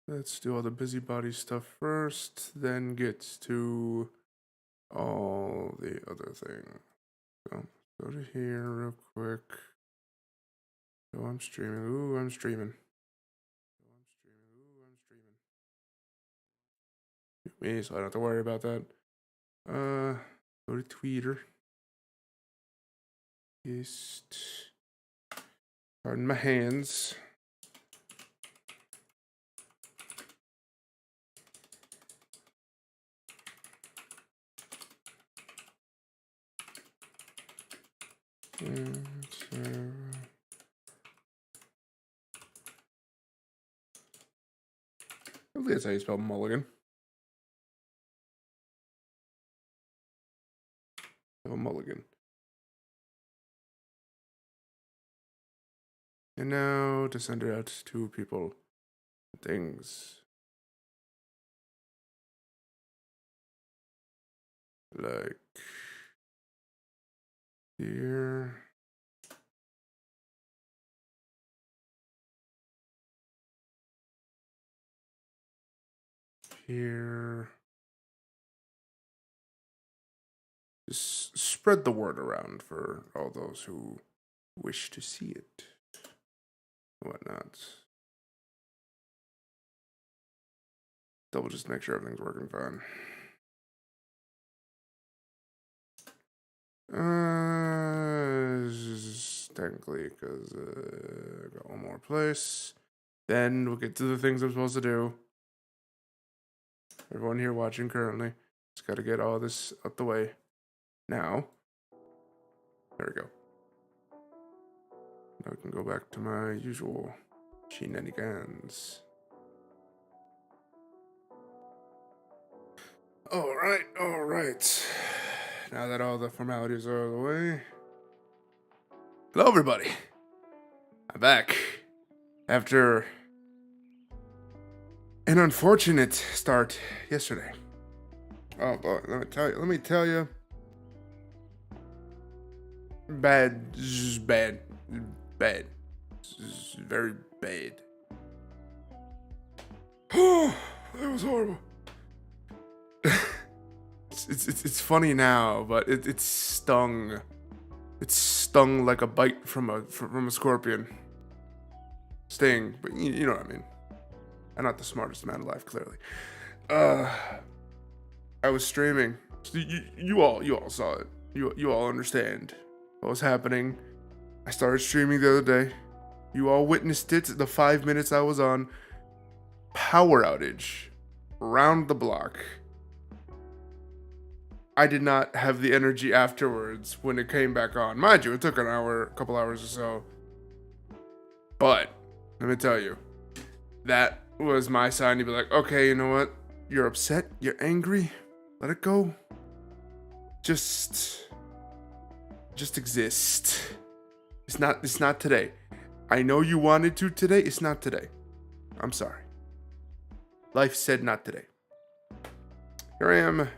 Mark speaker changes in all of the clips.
Speaker 1: Let's do all the busybody stuff first, then get to all the other things. So, go to here real quick. Oh, I'm streaming. Ooh, I'm streaming. Me, so I don't have to worry about that. Go to Twitter. Just pardon my hands. And so hopefully that's how you spell mulligan. Oh, mulligan. And now to send it out to people. Things. Like here. Here. Just spread the word around for all those who wish to see it. Whatnot. Double just make sure everything's working fine. Just technically, because I got one more place. Then we'll get to the things I'm supposed to do. Everyone here watching currently, just got to get all this out the way. Now, there we go. Now I can go back to my usual shenanigans. All right. Now that all the formalities are out of the way. Hello, everybody. I'm back after an unfortunate start yesterday. Oh boy, let me tell you. Bad. Very bad. Oh, that was horrible. It's funny now, but it stung. It stung like a bite from a scorpion. Sting, but you know what I mean. I'm not the smartest man alive, clearly. I was streaming. You all saw it. You all understand what was happening. I started streaming the other day. You all witnessed it. The 5 minutes I was on. Power outage. Round the block. I did not have the energy afterwards when it came back on. Mind you, it took a couple hours or so. But, let me tell you, that was my sign to be like, okay, you know what? You're upset, you're angry, let it go. Just exist. It's not today. I know you wanted to today, it's not today. I'm sorry. Life said not today. Here I am.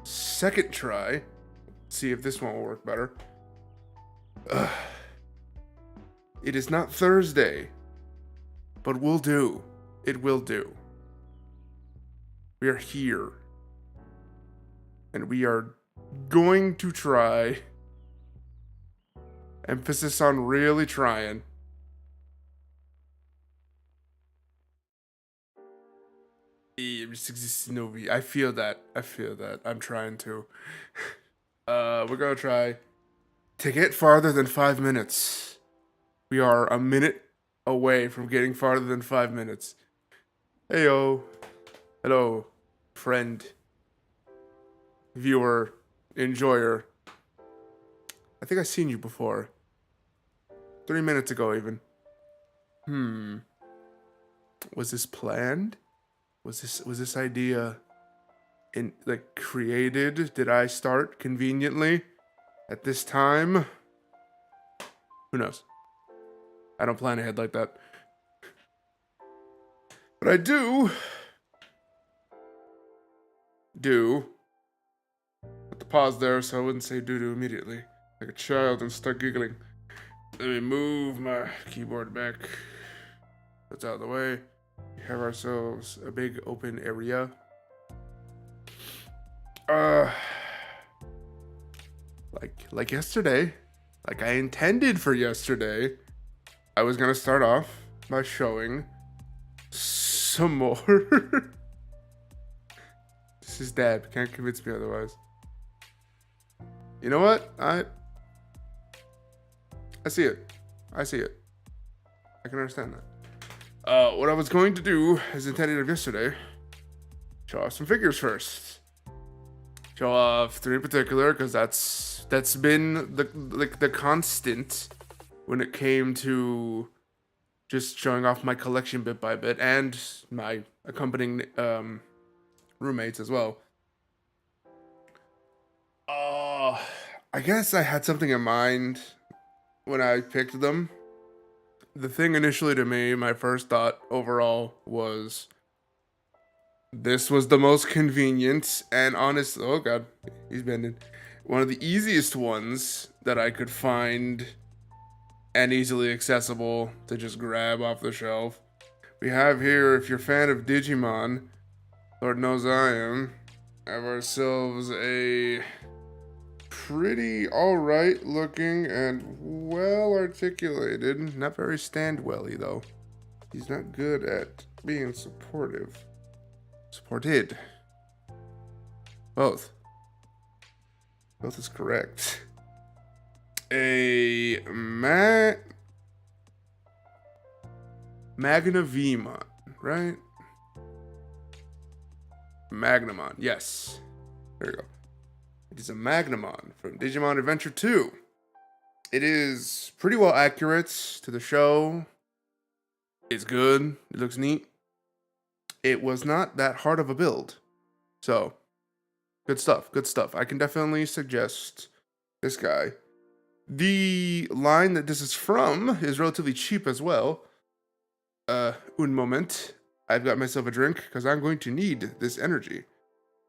Speaker 1: Second try. See if this one will work better. It is not Thursday, but will do. It will do. We are here. And we are going to try. Emphasis on really trying. Just existing over here. I feel that. I'm trying to. We're gonna try to get farther than 5 minutes. We are a minute away from getting farther than 5 minutes. Heyo. Hello, friend, viewer, enjoyer. I think I've seen you before. 3 minutes ago, even. Was this planned? Was this idea created? Did I start conveniently at this time? Who knows? I don't plan ahead like that. But I do put the pause there so I wouldn't say doo-doo immediately like a child and start giggling. Let me move my keyboard back. That's out of the way. We have ourselves a big open area. Like yesterday, like I intended for yesterday, I was gonna start off by showing some more. This is dad. Can't convince me otherwise. You know what? I see it. I see it. I can understand that. What I was going to do, as intended of yesterday, show off some figures first. Show off 3 in particular, because that's been the constant when it came to just showing off my collection bit by bit, and my accompanying roommates as well. I guess I had something in mind when I picked them. The thing initially to me, my first thought overall was this was the most convenient and honest. Oh god, he's bending. One of the easiest ones that I could find and easily accessible to just grab off the shelf. We have here, if you're a fan of Digimon, Lord knows I am, have ourselves a pretty alright looking and well articulated, not very stand-welly though. He's not good at being supportive. Supported. Both. Both is correct. A Magnavimon, right? Magnamon, yes. There you go. It is a Magnamon from Digimon Adventure 2. It is pretty well accurate to the show. It's good. It looks neat. It was not that hard of a build. So, good stuff. Good stuff. I can definitely suggest this guy. The line that this is from is relatively cheap as well. Un moment. I've got myself a drink because I'm going to need this energy.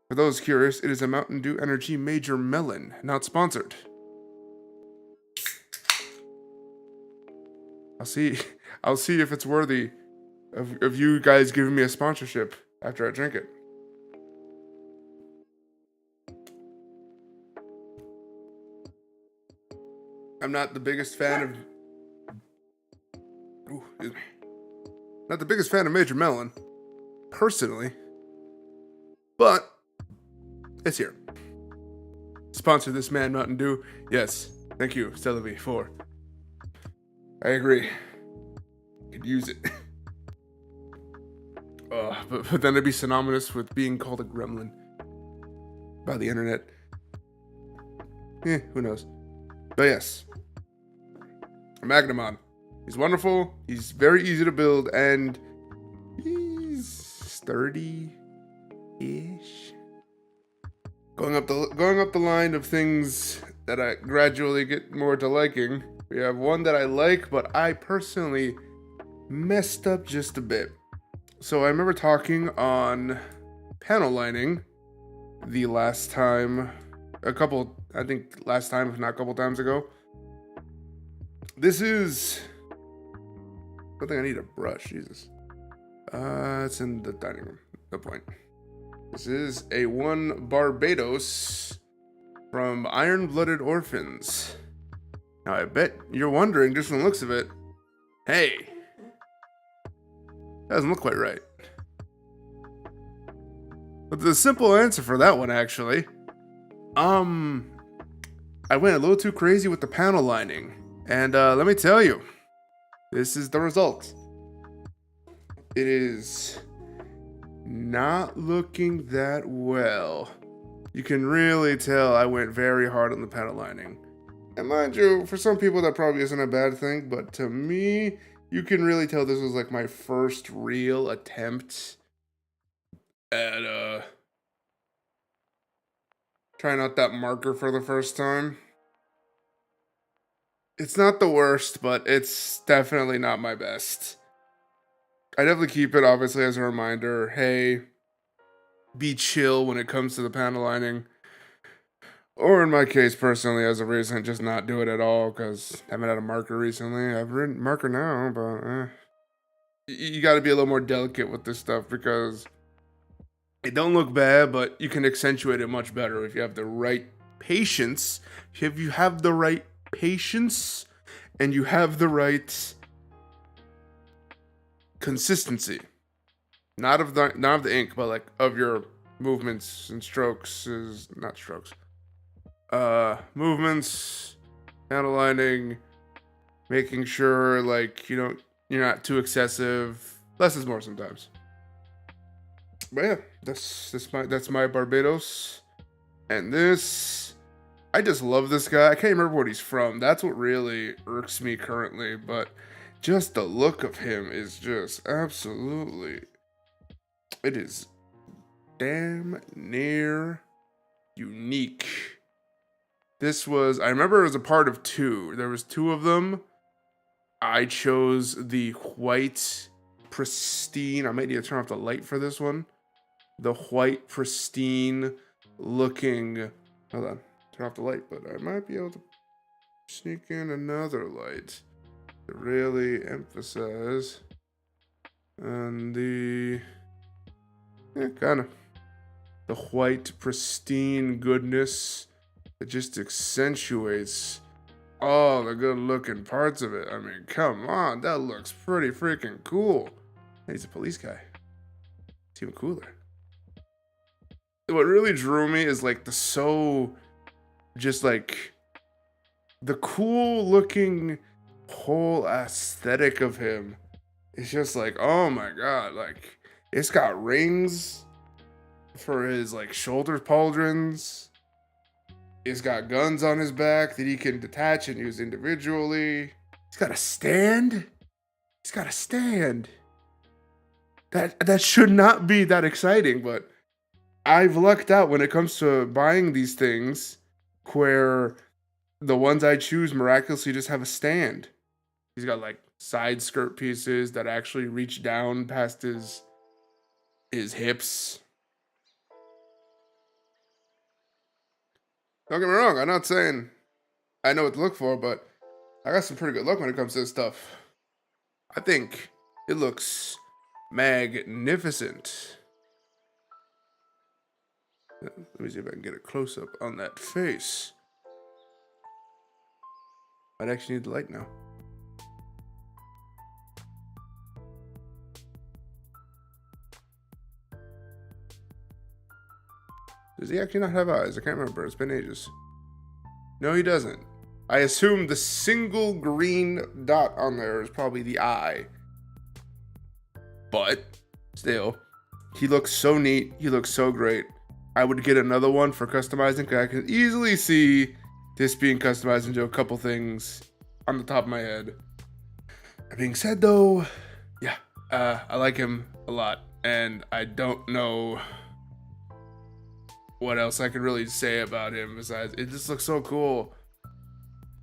Speaker 1: For those curious, it is a Mountain Dew Energy Major Melon, not sponsored. I'll see if it's worthy of you guys giving me a sponsorship after I drink it. I'm not the biggest fan of... Ooh, excuse me. Not the biggest fan of Major Melon, personally. But, it's here. Sponsor this man, Mountain Dew. Yes, thank you, Celebi, for... I agree. Could use it. But then it'd be synonymous with being called a gremlin by the internet. Who knows? But yes, Magnamon. He's wonderful. He's very easy to build, and he's sturdy-ish. Going up the line of things that I gradually get more to liking. We have one that I like, but I personally messed up just a bit. So I remember talking on panel lining the last time, I think last time, if not a couple times ago. This is, I think I need a brush, Jesus. It's in the dining room, no point. This is a one Barbados from Iron-Blooded Orphans. Now I bet you're wondering, just from the looks of it, hey, that doesn't look quite right. But the simple answer for that one, actually, I went a little too crazy with the panel lining. And let me tell you, this is the result. It is not looking that well. You can really tell I went very hard on the panel lining. And mind you, for some people that probably isn't a bad thing, but to me, you can really tell this was like my first real attempt at trying out that marker for the first time. It's not the worst, but it's definitely not my best. I definitely keep it, obviously, as a reminder. Hey, be chill when it comes to the panel lining. Or in my case, personally, as a reason, just not do it at all, because I haven't had a marker recently. I've written marker now, but you got to be a little more delicate with this stuff because it don't look bad, but you can accentuate it much better if you have the right patience. If you have the right patience and you have the right consistency, not of the ink, but like of your movements and strokes, is not strokes. Movements, outlining, making sure like you're not too excessive. Less is more sometimes. But yeah, that's my Barbados. And this, I just love this guy. I can't remember what he's from. That's what really irks me currently, but just the look of him is just absolutely, it is damn near unique. I remember it was a part of 2. There was 2 of them. I chose the white pristine. I might need to turn off the light for this one. The white pristine looking, hold on, turn off the light, but I might be able to sneak in another light to really emphasize on the, kind of the white pristine goodness that just accentuates all the good looking parts of it. I mean, come on, that looks pretty freaking cool. He's a police guy. It's even cooler. What really drew me is like the cool looking whole aesthetic of him. It's just like, oh my god, like it's got rings for his like shoulder pauldrons. It's got guns on his back that he can detach and use individually. He's got a stand. That should not be that exciting, but I've lucked out when it comes to buying these things where the ones I choose miraculously just have a stand. He's got like side skirt pieces that actually reach down past his hips. Don't get me wrong, I'm not saying I know what to look for, but I got some pretty good luck when it comes to this stuff. I think it looks magnificent. Let me see if I can get a close-up on that face. I'd actually need the light now. Does he actually not have eyes? I can't remember. It's been ages. No, he doesn't. I assume the single green dot on there is probably the eye. But still, he looks so neat. He looks so great. I would get another one for customizing because I can easily see this being customized into a couple things on the top of my head. That being said, though, yeah, I like him a lot, and I don't know what else I could really say about him besides it just looks so cool.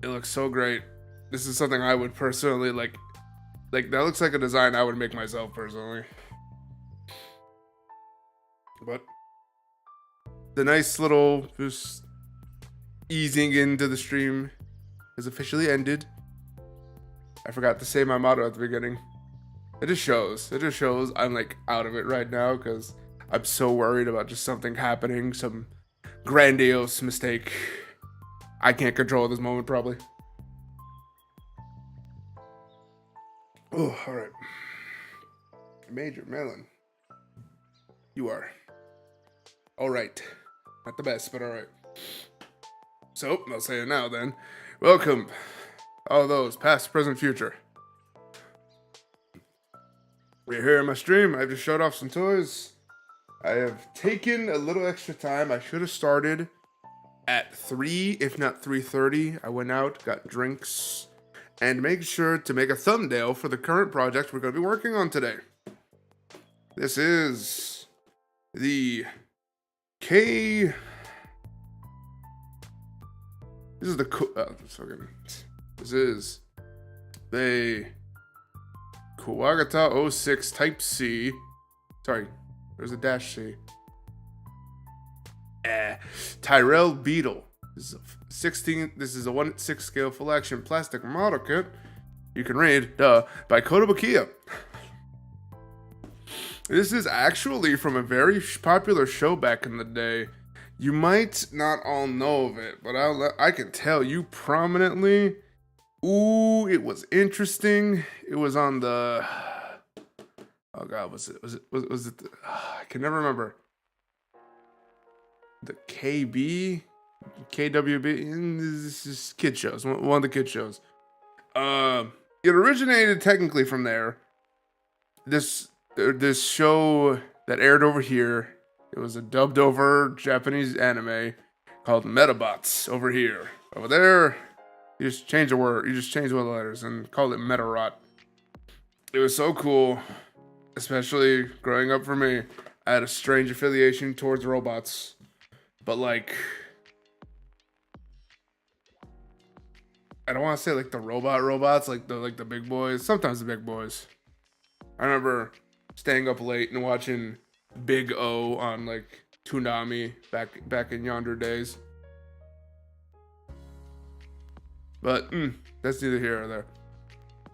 Speaker 1: It looks so great. This is something I would personally like that looks like a design I would make myself personally. But the nice little just easing into the stream has officially ended. I forgot to say my motto at the beginning. It just shows I'm like out of it right now because I'm so worried about just something happening, some grandiose mistake I can't control at this moment probably. Oh, all right. Major Melon, you are all right. Not the best, but all right. So, I'll say it now then. Welcome, all those, past, present, future. We're here in my stream. I just showed off some toys. I have taken a little extra time. I should have started at 3, if not 3:30. I went out, got drinks, and made sure to make a thumbnail for the current project we're going to be working on today. This is the This is the Kuwagata 06 Type C. Sorry, there's a dash C. Tyrell Beetle. This is a 1/6 scale full action plastic model kit. You can read, by Kotobukiya. This is actually from a very popular show back in the day. You might not all know of it, but I can tell you prominently. Ooh, it was interesting. It was on the. Oh God, was it? I can never remember. The KWB. This is kid shows. One of the kid shows. It originated technically from there. This show that aired over here. It was a dubbed over Japanese anime called Metabots over here. Over there, you just change the word. You just change one of the letters and call it Metarot. It was so cool, especially growing up for me. I had a strange affiliation towards robots, but like, I don't want to say like the robots, like the big boys. Sometimes the big boys. I remember staying up late and watching Big O on like Toonami back in yonder days. But that's neither here or there.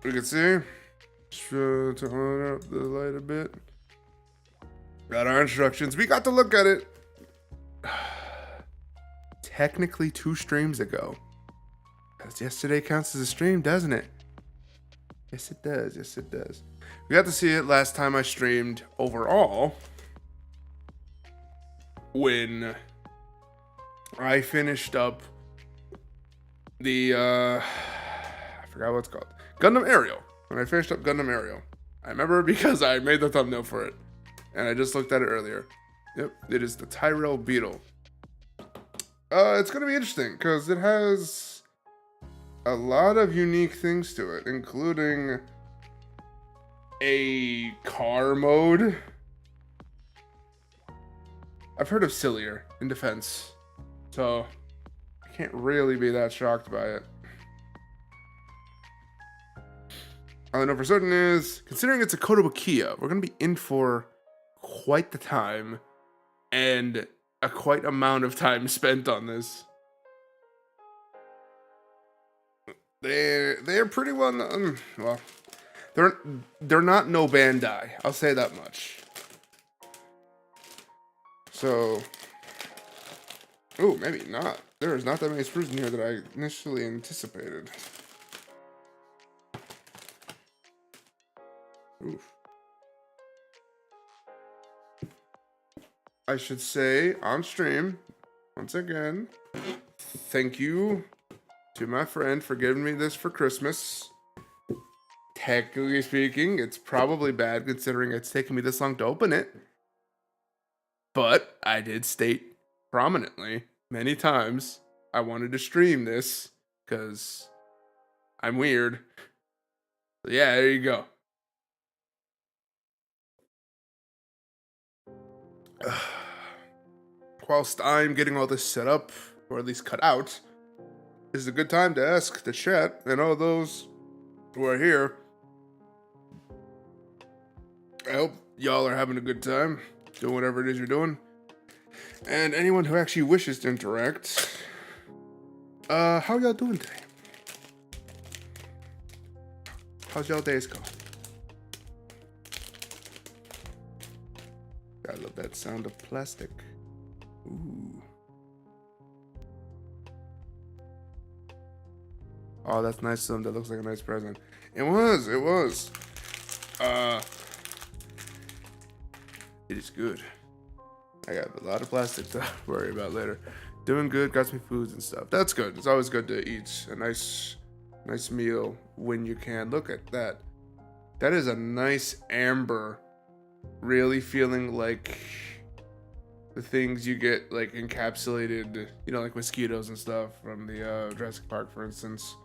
Speaker 1: We can see. Try to on up the light a bit. Got our instructions. We got to look at it. Technically 2 streams ago. Because yesterday counts as a stream, doesn't it? Yes, it does. Yes, it does. We got to see it last time I streamed overall. When I finished up the, I forgot what it's called. Gundam Aerial. When I finished up Gundam Aerial. I remember because I made the thumbnail for it. And I just looked at it earlier. Yep, it is the Tyrell Beetle. It's going to be interesting because it has a lot of unique things to it, including a car mode. I've heard of sillier in defense, so I can't really be that shocked by it. All I know for certain is, considering it's a Kotobukiya, we're going to be in for quite the time and a quite amount of time spent on this. They're pretty well known. Well, they're not no Bandai. I'll say that much. So, oh, maybe not. There is not that many sprues in here that I initially anticipated. Oof. I should say on stream, once again, thank you to my friend for giving me this for Christmas. Technically speaking, it's probably bad considering it's taken me this long to open it. But I did state prominently many times I wanted to stream this because I'm weird. So yeah, there you go. Whilst I'm getting all this set up, or at least cut out, this is a good time to ask the chat and all those who are here. I hope y'all are having a good time, doing whatever it is you're doing. And anyone who actually wishes to interact, how y'all doing today? How's y'all days go? I love that sound of plastic. Ooh. Oh, that's nice of them. That looks like a nice present. It was. It is good. I got a lot of plastic to worry about later. Doing good, got some foods and stuff. That's good. It's always good to eat a nice meal when you can. Look at that. That is a nice amber. Really feeling like the things you get like encapsulated, you know, like mosquitoes and stuff from the Jurassic Park, for instance.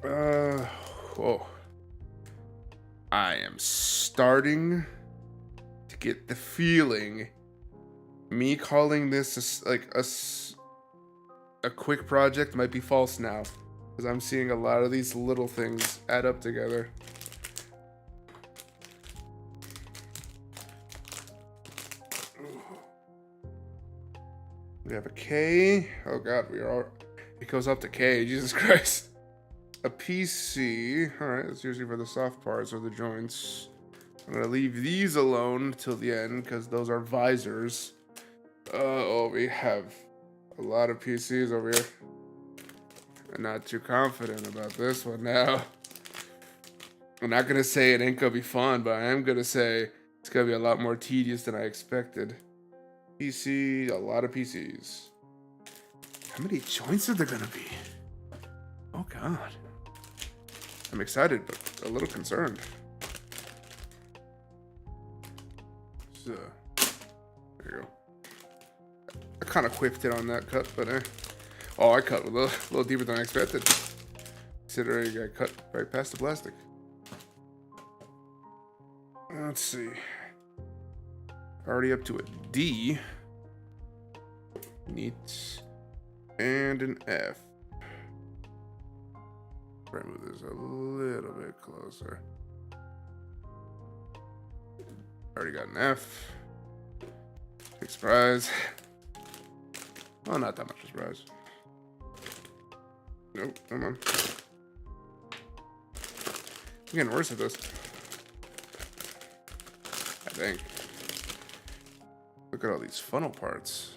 Speaker 1: Whoa. I am starting to get the feeling me calling this a quick project might be false now, because I'm seeing a lot of these little things add up together. We have a K. Oh god, it goes up to K. Jesus Christ. A PC. Alright, that's usually for the soft parts or the joints. I'm gonna leave these alone till the end because those are visors. Oh, we have a lot of PCs over here. I'm not too confident about this one now. I'm not gonna say it ain't gonna be fun, but I am gonna say it's gonna be a lot more tedious than I expected. PC, a lot of PCs. How many joints are there gonna be? Oh god. I'm excited, but a little concerned. So, there you go. I kind of whiffed it on that cut, but oh, I cut a little deeper than I expected. Considering I cut right past the plastic. Let's see. Already up to a D. Neat. And an F. Try to move this a little bit closer. Already got an F. Big surprise. Oh, not that much of a surprise. Nope, come on. I'm getting worse at this. I think. Look at all these funnel parts.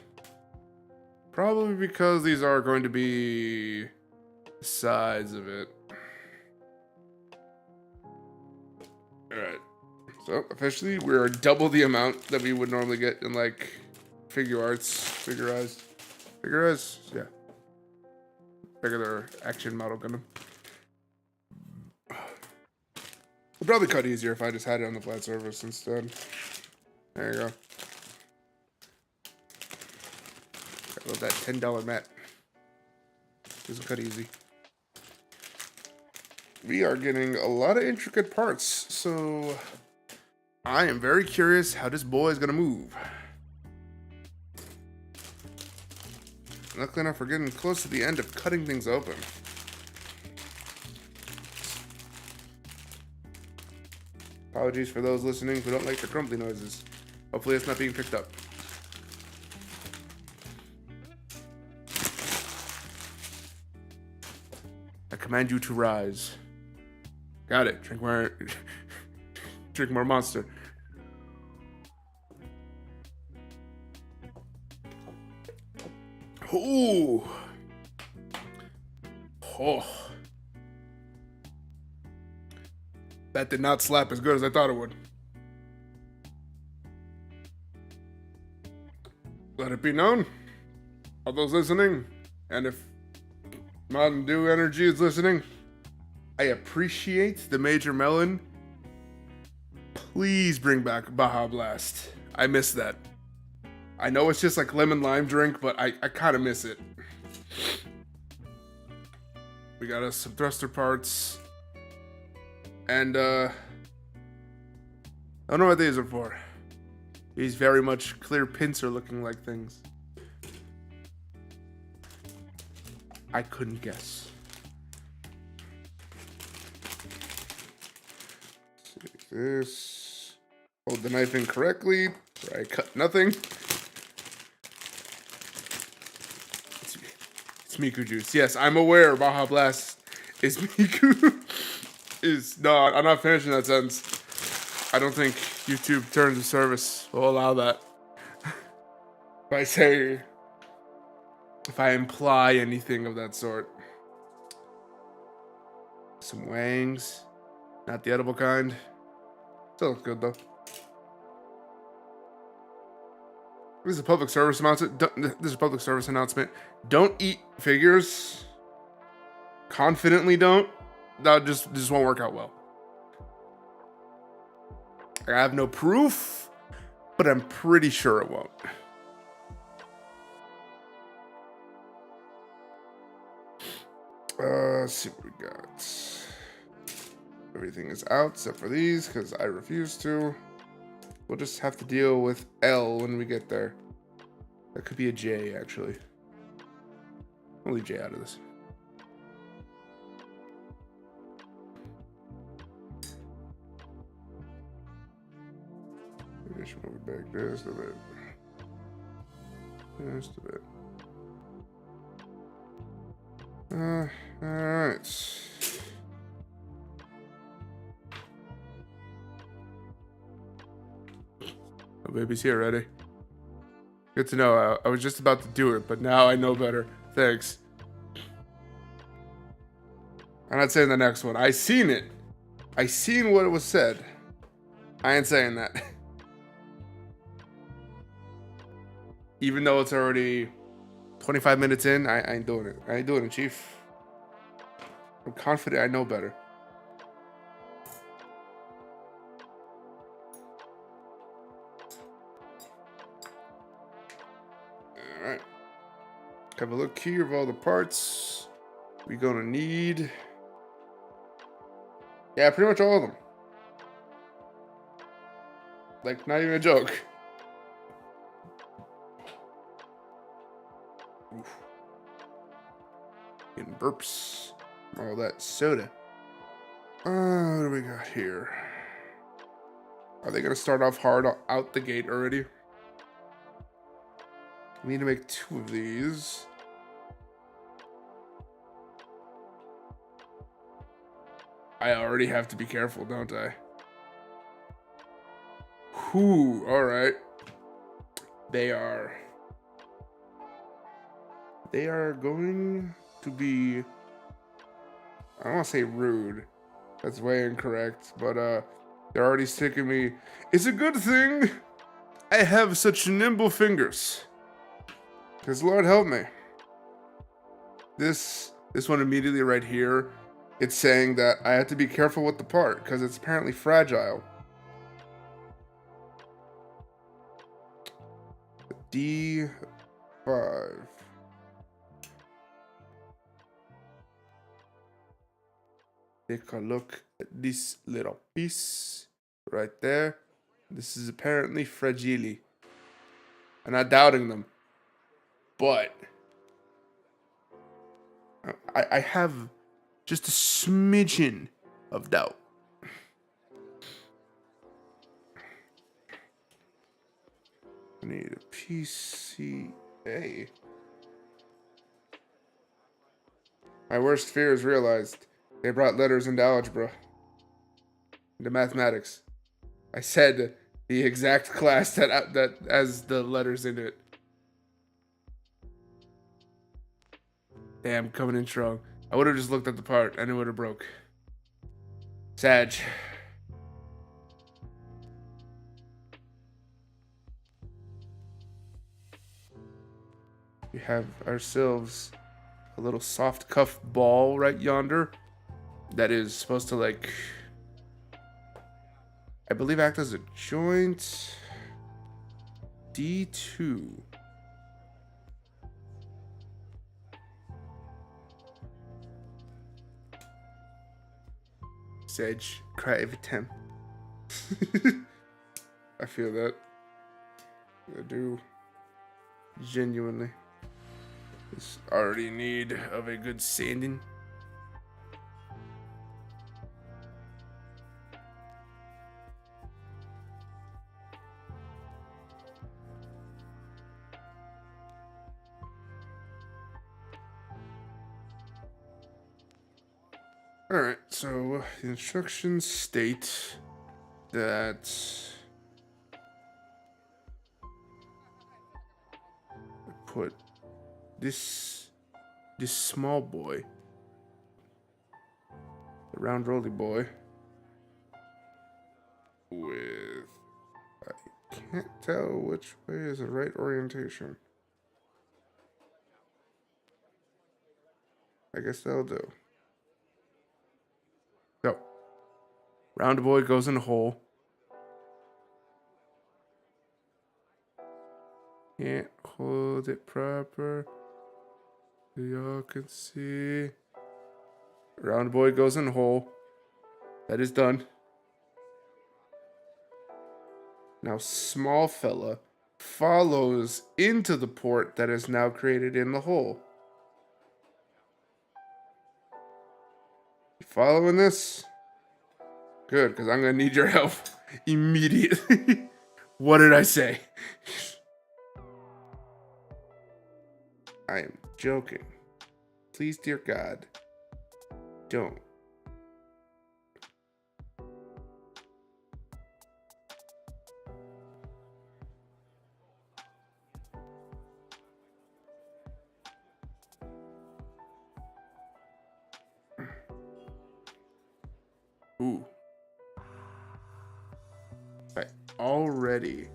Speaker 1: Probably because these are going to be the sides of it. Alright. So, officially, we're double the amount that we would normally get in, like, figurized. Yeah. Regular action model Gundam. It'd probably cut easier if I just had it on the flat surface instead. There you go. I love that $10 mat. This will cut easy. We are getting a lot of intricate parts, so I am very curious how this boy is gonna move. Luckily enough, we're getting close to the end of cutting things open. Apologies for those listening who don't like the crumbly noises. Hopefully it's not being picked up. I command you to rise. Got it. Drink more monster. Ooh. Oh. That did not slap as good as I thought it would. Let it be known, all those listening, and if Mountain Dew Energy is listening, I appreciate the Major Melon. Please bring back Baja Blast. I miss that. I know it's just like lemon lime drink, but I kind of miss it. We got us some thruster parts. And, I don't know what these are for. These very much clear pincer looking like things. I couldn't guess. Take this. Hold the knife in correctly. I cut nothing. It's Miku juice. Yes, I'm aware Baja Blast is Miku. No, I'm not finishing that sentence. I don't think YouTube terms of service will allow that. If I imply anything of that sort. Some wangs. Not the edible kind. Still looks good though. This is a public service announcement. Don't eat figures. Confidently don't. That just won't work out well. I have no proof, but I'm pretty sure it won't. Let's see what we got. Everything is out except for these because I refuse to. We'll just have to deal with L when we get there. That could be a J, actually. I'll leave J out of this. Maybe I should move it back just a bit. Just a bit. Alright. baby's here already. Good to know. I was just about to do it, but now I know better. Thanks. I'm not saying the next one. I seen it. I seen what it was said. I ain't saying that. Even though it's already 25 minutes in, I ain't doing it. I ain't doing it, Chief. I'm confident I know better. Alright. Have a look here of all the parts we're gonna need. Yeah, pretty much all of them. Like, not even a joke. Oof. Getting burps. All that soda. What do we got here? Are they gonna start off hard out the gate already? We need to make 2 of these. I already have to be careful, don't I? Whew, alright. They are going to be, I don't want to say rude. That's way incorrect. But they're already sticking me. It's a good thing I have such nimble fingers. Because Lord help me. This one immediately right here, it's saying that I have to be careful with the part because it's apparently fragile. D5. Take a look at this little piece right there. This is apparently fragile. I'm not doubting them, but I have just a smidgen of doubt. I need a PCA. My worst fear is realized. They brought letters into algebra. Into mathematics. I said the exact class that has the letters in it. Damn, coming in strong. I would have just looked at the part and it would have broke. Sag. We have ourselves a little soft cuff ball right yonder that is supposed to, like, I believe act as a joint. D2. Sedge, cry every time. I feel that. I do. Genuinely. It's already in need of a good sanding. Alright, so the instructions state that I put this small boy, the round roly boy, with, I can't tell which way is the right orientation. I guess that'll do. So, round boy goes in a hole. Can't hold it proper. So y'all can see. Round boy goes in a hole. That is done. Now small fella follows into the port that is now created in the hole. You following this? Good, because I'm going to need your help immediately. What did I say? I am joking. Please, dear God, don't. Ooh. I already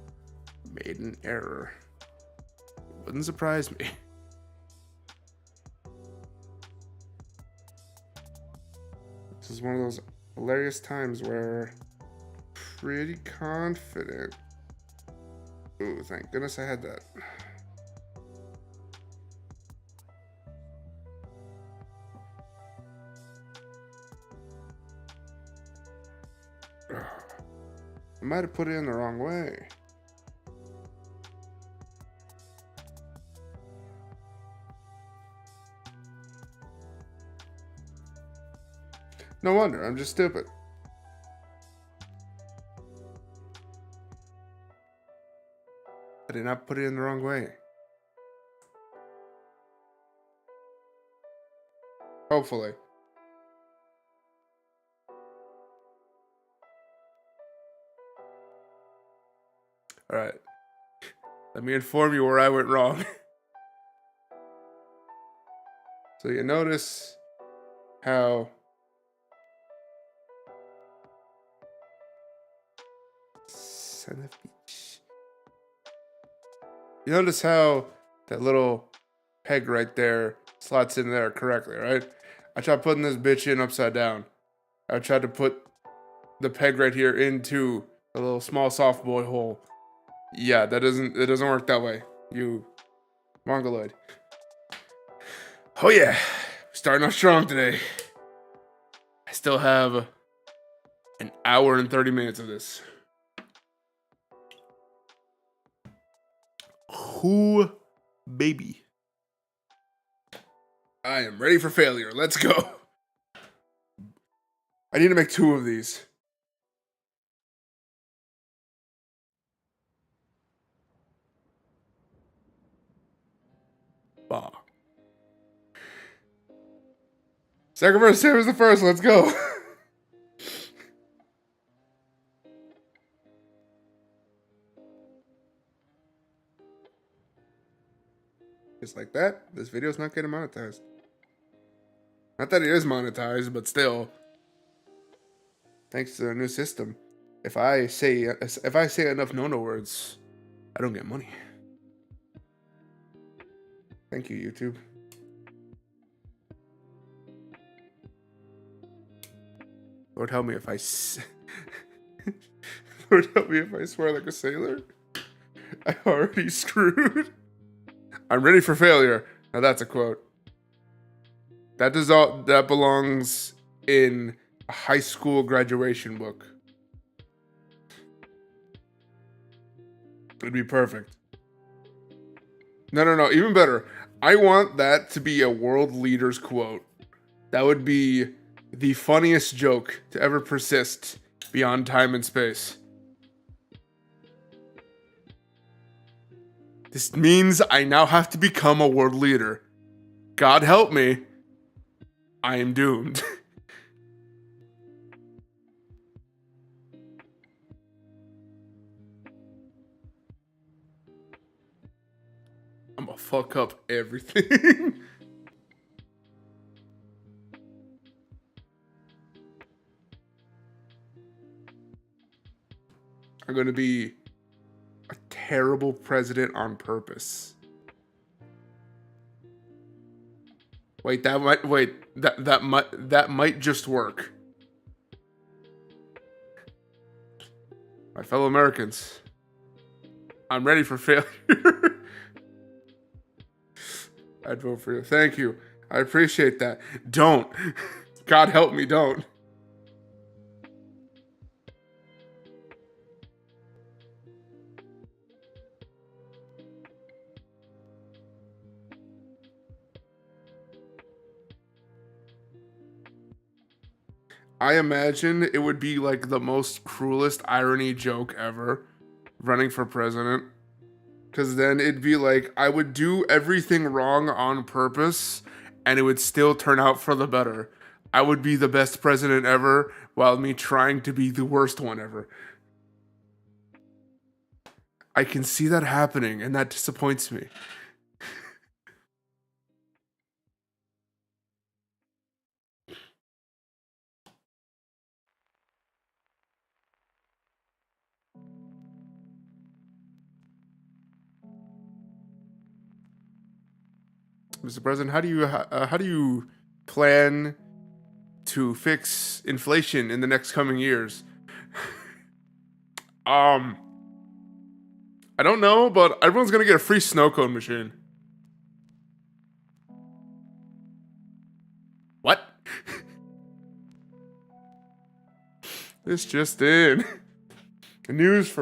Speaker 1: made an error. Wouldn't surprise me. This is one of those hilarious times where pretty confident. Ooh, thank goodness I had that. I might have put it in the wrong way. No wonder, I'm just stupid. I did not put it in the wrong way. Hopefully. Alright. Let me inform you where I went wrong. So you notice how son of a bitch. You notice how that little peg right there slots in there correctly, right? I tried putting this bitch in upside down. I tried to put the peg right here into a little small soft boy hole. Yeah, it doesn't work that way. You mongoloid. Oh yeah, starting off strong today. I still have an hour and 30 minutes of this. Who, baby? I am ready for failure. Let's go. I need to make 2 of these. Bah. Second verse, same as the first. Let's go. Just like that, this video's not getting monetized. Not that it is monetized, but still. Thanks to the new system, if I say enough no words, I don't get money. Thank you, YouTube. Lord help me if I Lord help me if I swear like a sailor. I'm already screwed. I'm ready for failure. Now that's a quote. That belongs in a high school graduation book. It'd be perfect. No, even better. I want that to be a world leader's quote. That would be the funniest joke to ever persist beyond time and space. This means I now have to become a world leader. God help me. I am doomed. I'm gonna fuck up everything. I'm gonna be a terrible president on purpose. Wait, that might just work. My fellow Americans, I'm ready for failure. I'd vote for you. Thank you. I appreciate that. Don't. God help me, don't. I imagine it would be like the most cruelest irony joke ever, running for president. Because then it'd be like, I would do everything wrong on purpose, and it would still turn out for the better. I would be the best president ever, while me trying to be the worst one ever. I can see that happening, and that disappoints me. Mr. President, how do you plan to fix inflation in the next coming years? I don't know, but everyone's gonna get a free snow cone machine. What? This just in. News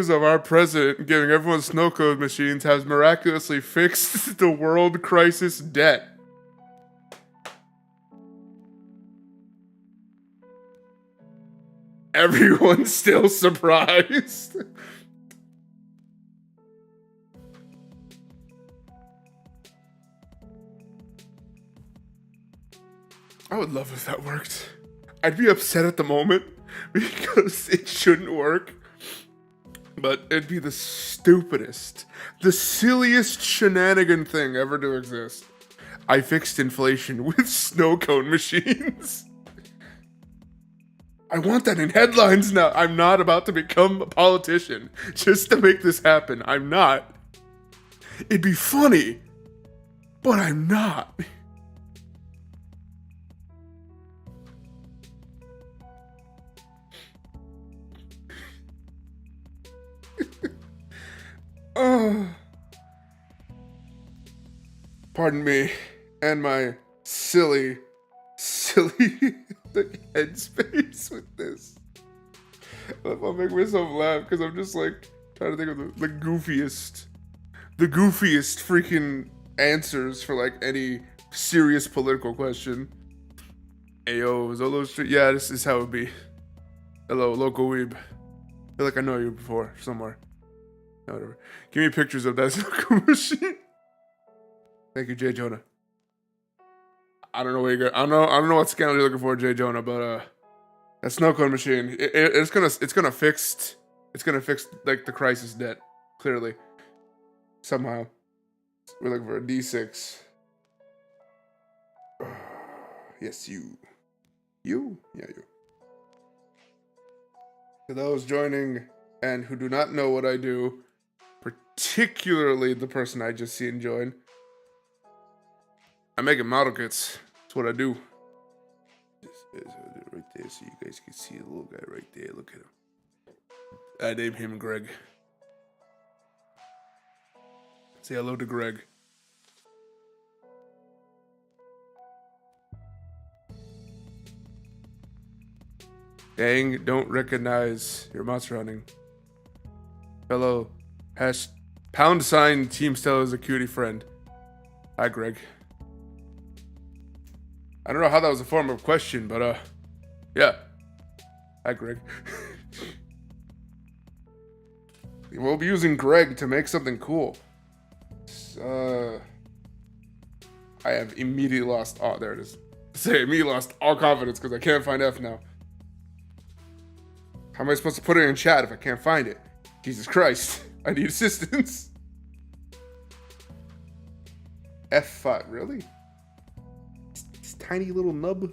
Speaker 1: of our president giving everyone snow cone machines has miraculously fixed the world crisis debt. Everyone's still surprised. I would love if that worked. I'd be upset at the moment because it shouldn't work. But it'd be the stupidest, the silliest shenanigan thing ever to exist. I fixed inflation with snow cone machines. I want that in headlines now. I'm not about to become a politician just to make this happen. I'm not. It'd be funny, but I'm not. Pardon me and my silly headspace with this. I'll make myself laugh because I'm just like trying to think of the goofiest freaking answers for like any serious political question. Ayo, Zolo332. Yeah, this is how it would be. Hello, local weeb. I feel like I know you before somewhere. No, whatever. Give me pictures of that snow machine. Thank you, Jay Jonah. I don't know where you go. I don't know what scandal you're looking for, Jay Jonah, but that snow cone machine, it's gonna fix like the crisis debt, clearly. Somehow. We're looking for a D6. Yes, you. You? Yeah, you. To those joining and who do not know what I do, particularly the person I just seen join, I'm making model kits. That's what I do. Right there, so you guys can see the little guy right there. Look at him. I named him Greg. Say hello to Greg. Dang, don't recognize your monster hunting. Fellow #, Team Stella is a cutie friend. Hi, Greg. I don't know how that was a form of question, but yeah. Hi, Greg. We'll be using Greg to make something cool. I have immediately lost. Oh, there it is. Immediately lost all confidence because I can't find F now. How am I supposed to put it in chat if I can't find it? Jesus Christ. I need assistance. F5, really? This tiny little nub?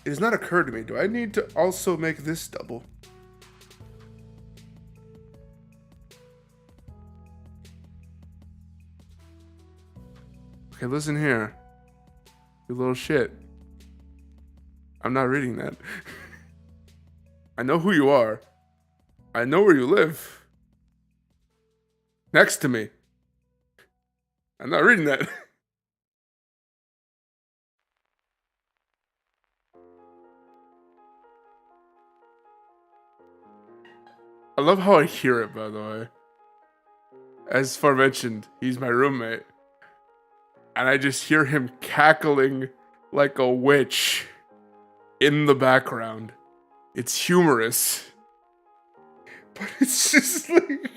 Speaker 1: It has not occurred to me. Do I need to also make this double? Okay, listen here. You little shit. I'm not reading that. I know who you are. I know where you live. Next to me. I'm not reading that. I love how I hear it, by the way. As aforementioned, he's my roommate. And I just hear him cackling like a witch in the background. It's humorous. But it's just like...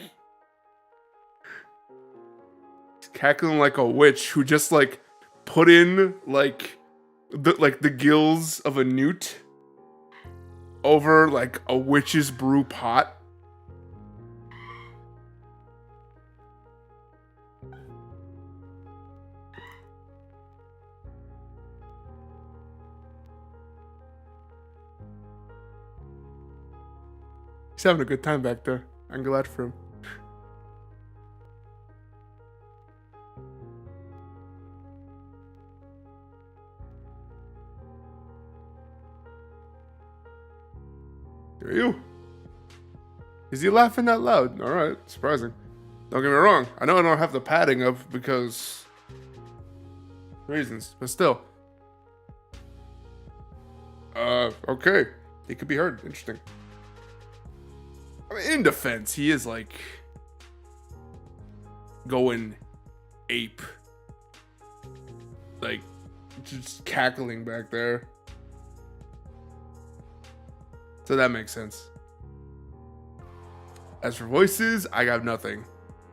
Speaker 1: He's cackling like a witch who just like put in like the gills of a newt over like a witch's brew pot. He's having a good time back there. I'm glad for him. Are you? Is he laughing that loud? All right, surprising. Don't get me wrong. I know I don't have the padding up because reasons, but still. Okay. He could be heard. Interesting. I mean, in defense, he is like going ape. Like, just cackling back there. So that makes sense. As for voices, I got nothing.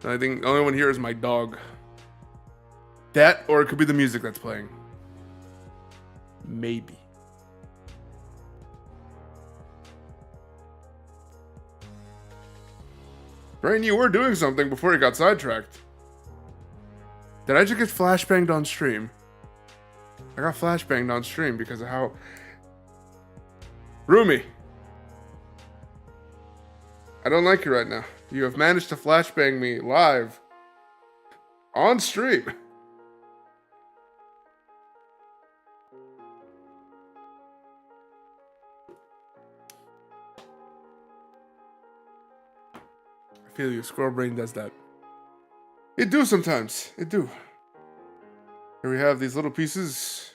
Speaker 1: I think the only one here is my dog. That, or it could be the music that's playing. Maybe. Brain, you were doing something before you got sidetracked. Did I just get flashbanged on stream? I got flashbanged on stream because of how... Rumi! I don't like you right now. You have managed to flashbang me live. On stream. I feel you. Squirrel brain does that. It do sometimes. It do. Here we have these little pieces.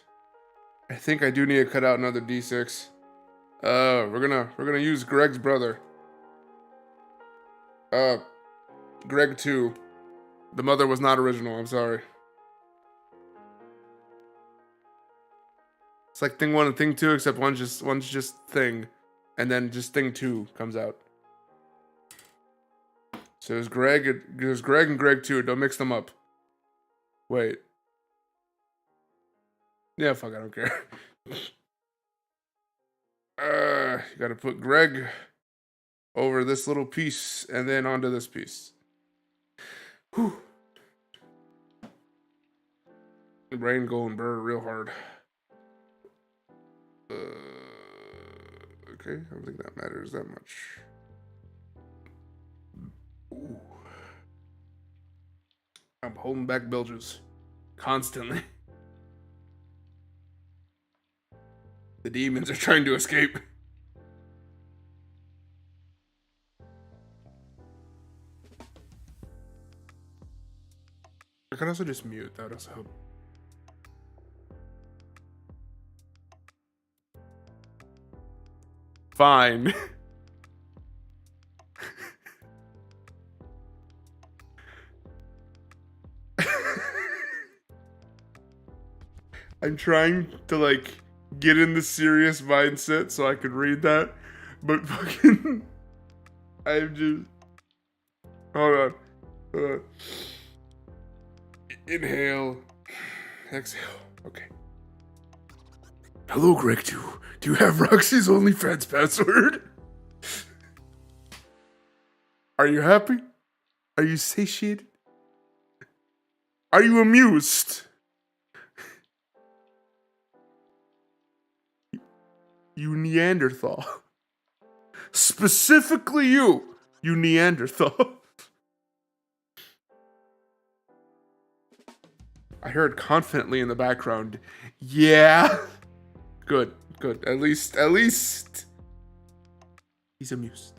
Speaker 1: I think I do need to cut out another D6. We're gonna use Greg's brother. Greg 2. The mother was not original, I'm sorry. It's like thing 1 and thing 2, except one's just thing. And then just thing 2 comes out. So there's Greg and Greg 2, don't mix them up. Wait. Yeah, fuck, I don't care. You gotta put Greg over this little piece and then onto this piece. Whew. The brain going burr real hard. Okay, I don't think that matters that much. Ooh. I'm holding back bilges constantly. The demons are trying to escape. I can also just mute, that would also help. Fine. I'm trying to like get in the serious mindset so I could read that, but fucking I'm just hold on. Inhale, exhale. Okay. Hello, Greg 2. Do you have Roxy's OnlyFans password? Are you happy? Are you satiated? Are you amused? You Neanderthal. Specifically you Neanderthal. I heard confidently in the background, yeah. Good. At least he's amused.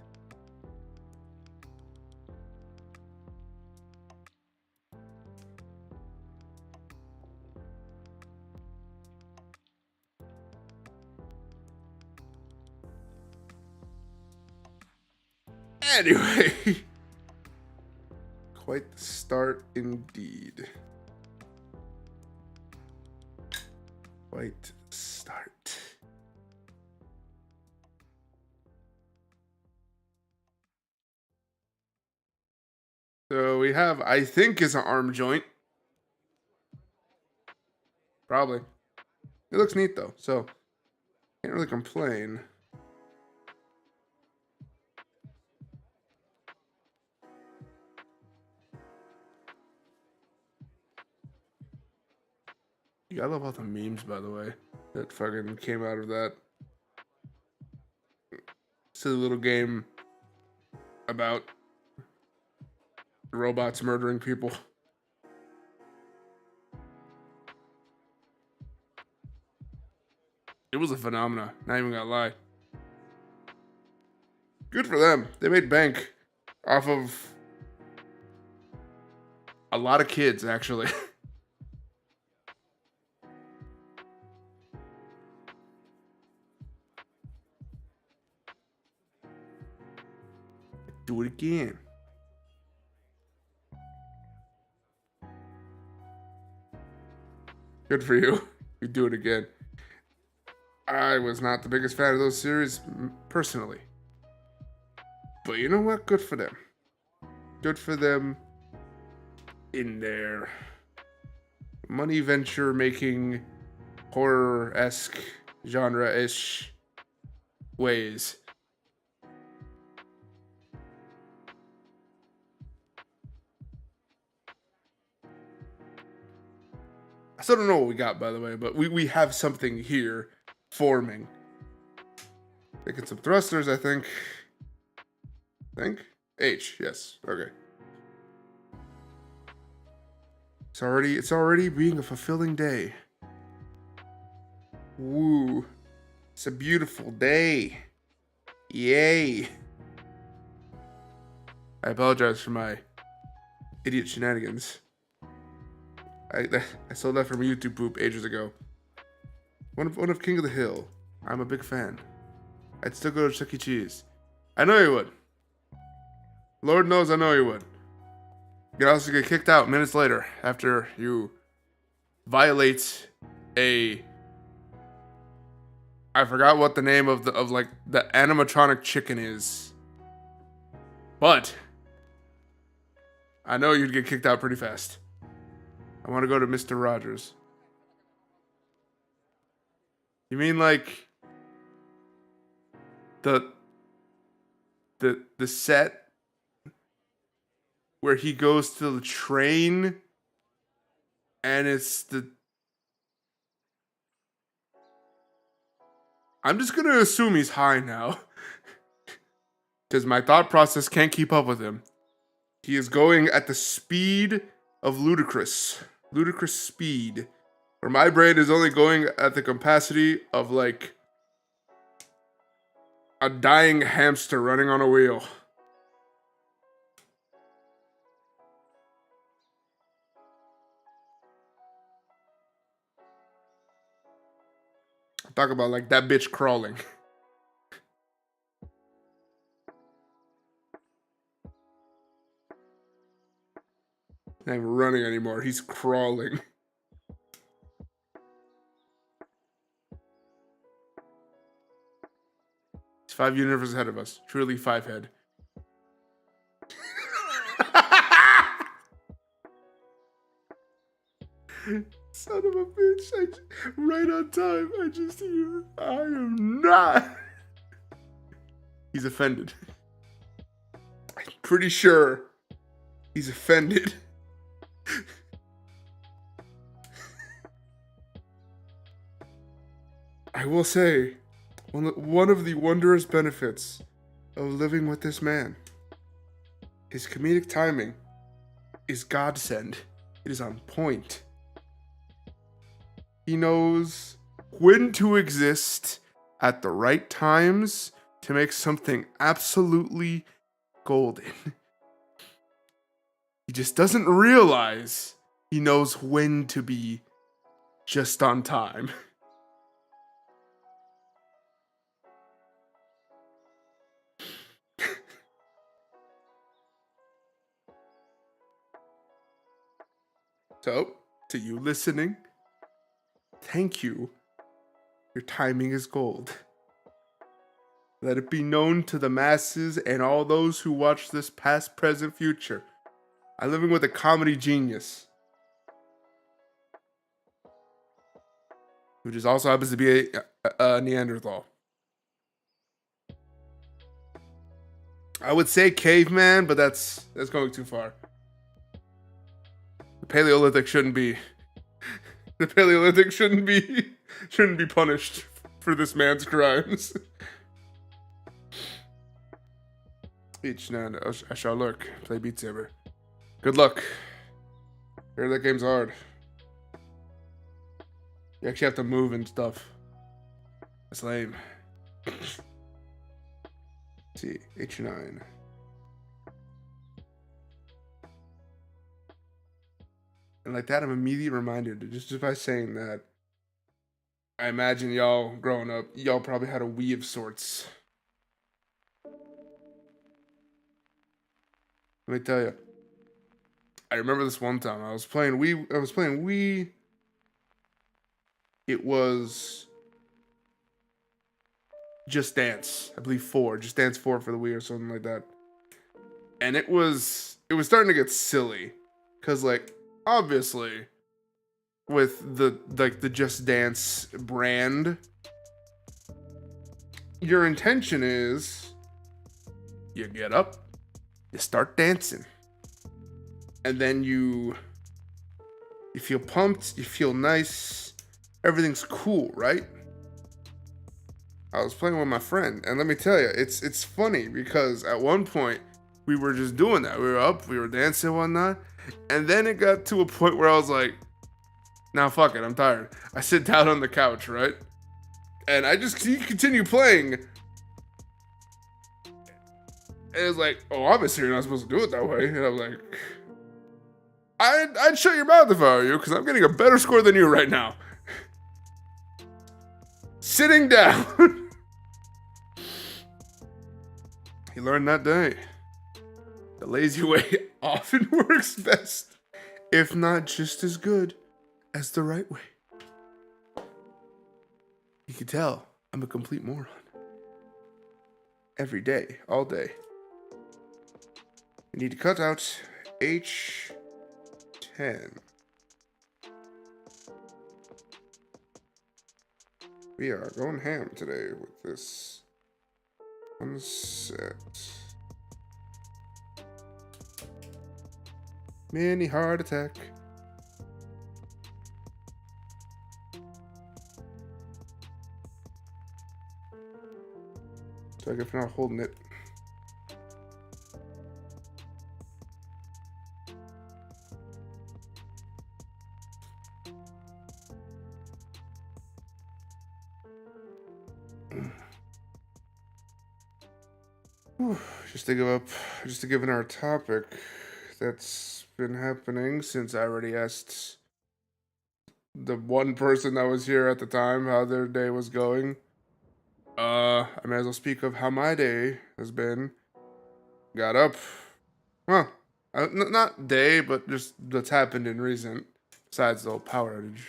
Speaker 1: Anyway, quite the start indeed. Quite the start. So we have, I think, is an arm joint. Probably. It looks neat though, so can't really complain. Yeah, I love all the memes, by the way, that fucking came out of that silly little game about robots murdering people. It was a phenomenon, not even gonna lie. Good for them. They made bank off of a lot of kids, actually. Do it again. Good for you. You do it again. I was not the biggest fan of those series personally. But you know what? Good for them. Good for them in their money venture making horror-esque genre-ish ways. I still don't know what we got, by the way, but we have something here forming. Making some thrusters, I think. H, yes. Okay. It's already being a fulfilling day. Woo. It's a beautiful day. Yay. I apologize for my idiot shenanigans. I stole that from YouTube poop ages ago. One of King of the Hill. I'm a big fan. I'd still go to Chuck E. Cheese. I know you would. Lord knows I know you would. You'd also get kicked out minutes later after you violate a... I forgot what the name of the animatronic chicken is. But I know you'd get kicked out pretty fast. I want to go to Mr. Rogers. You mean like the set where he goes to the train and it's the... I'm just going to assume he's high now. Because my thought process can't keep up with him. He is going at the speed of ludicrous. Ludicrous speed. Where my brain is only going at the capacity of like a dying hamster running on a wheel. Talk about like that bitch crawling. Not even running anymore. He's crawling. He's 5 universes ahead of us. Truly 5 head. Son of a bitch. Right on time. I just hear. I am not. He's offended. I'm pretty sure he's offended. I will say, one of the wondrous benefits of living with this man, his comedic timing is godsend. It is on point. He knows when to exist at the right times to make something absolutely golden. He just doesn't realize he knows when to be just on time. So, to you listening, thank you. Your timing is gold. Let it be known to the masses and all those who watch this past, present, future. I'm living with a comedy genius, who just also happens to be a Neanderthal. I would say caveman, but that's going too far. The Paleolithic shouldn't be. The Paleolithic shouldn't be punished for this man's crimes. Each now I shall lurk. Play Beat Saber. Good luck. Hear that game's hard. You actually have to move and stuff. That's lame. Let's see, H9. And like that, I'm immediately reminded, just by saying that, I imagine y'all growing up, y'all probably had a Wii of sorts. Let me tell you. I remember this one time I was playing Wii. It was Just Dance, I believe 4, Just Dance 4 for the Wii or something like that. And it was starting to get silly, cause like obviously with the Just Dance brand, your intention is you get up, you start dancing, and then you feel pumped, you feel nice, everything's cool, right? I was playing with my friend, and let me tell you, it's funny because at one point we were just doing that. We were up, we were dancing and whatnot, and then it got to a point where I was like, "Nah, fuck it, I'm tired." I sit down on the couch, right, and I just continue playing. And it's like, "Oh, obviously you're not supposed to do it that way." And I'm like, "I'd shut your mouth if I were you, because I'm getting a better score than you right now." Sitting down. He learned that day. The lazy way often works best, if not just as good as the right way. You can tell I'm a complete moron. Every day, all day. We need to cut out H10. We are going ham today with this one set. Mini heart attack. So I guess we're not holding it. Just to give in our topic that's been happening since I already asked the one person that was here at the time how their day was going. I may as well speak of how my day has been. Got up. Not day, but just that's happened in recent. Besides the whole power outage.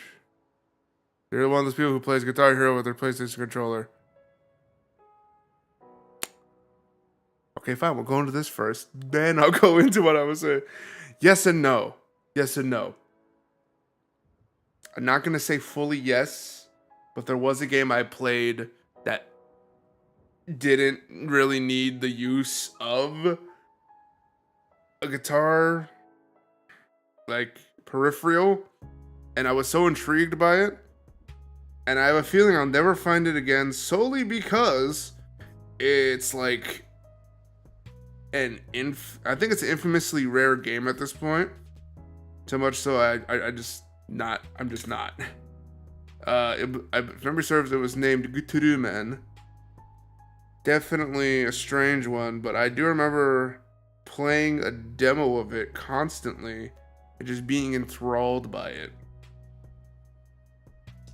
Speaker 1: You're one of those people who plays Guitar Hero with their PlayStation controller. Okay, fine. We'll go into this first. Then I'll go into what I was saying. Yes and no. Yes and no. I'm not going to say fully yes, but there was a game I played that didn't really need the use of a guitar, like, peripheral. And I was so intrigued by it. And I have a feeling I'll never find it again solely because it's like I think it's an infamously rare game at this point. So much so I'm just not. If memory serves, it was named Guturu Man. Definitely a strange one, but I do remember playing a demo of it constantly and just being enthralled by it.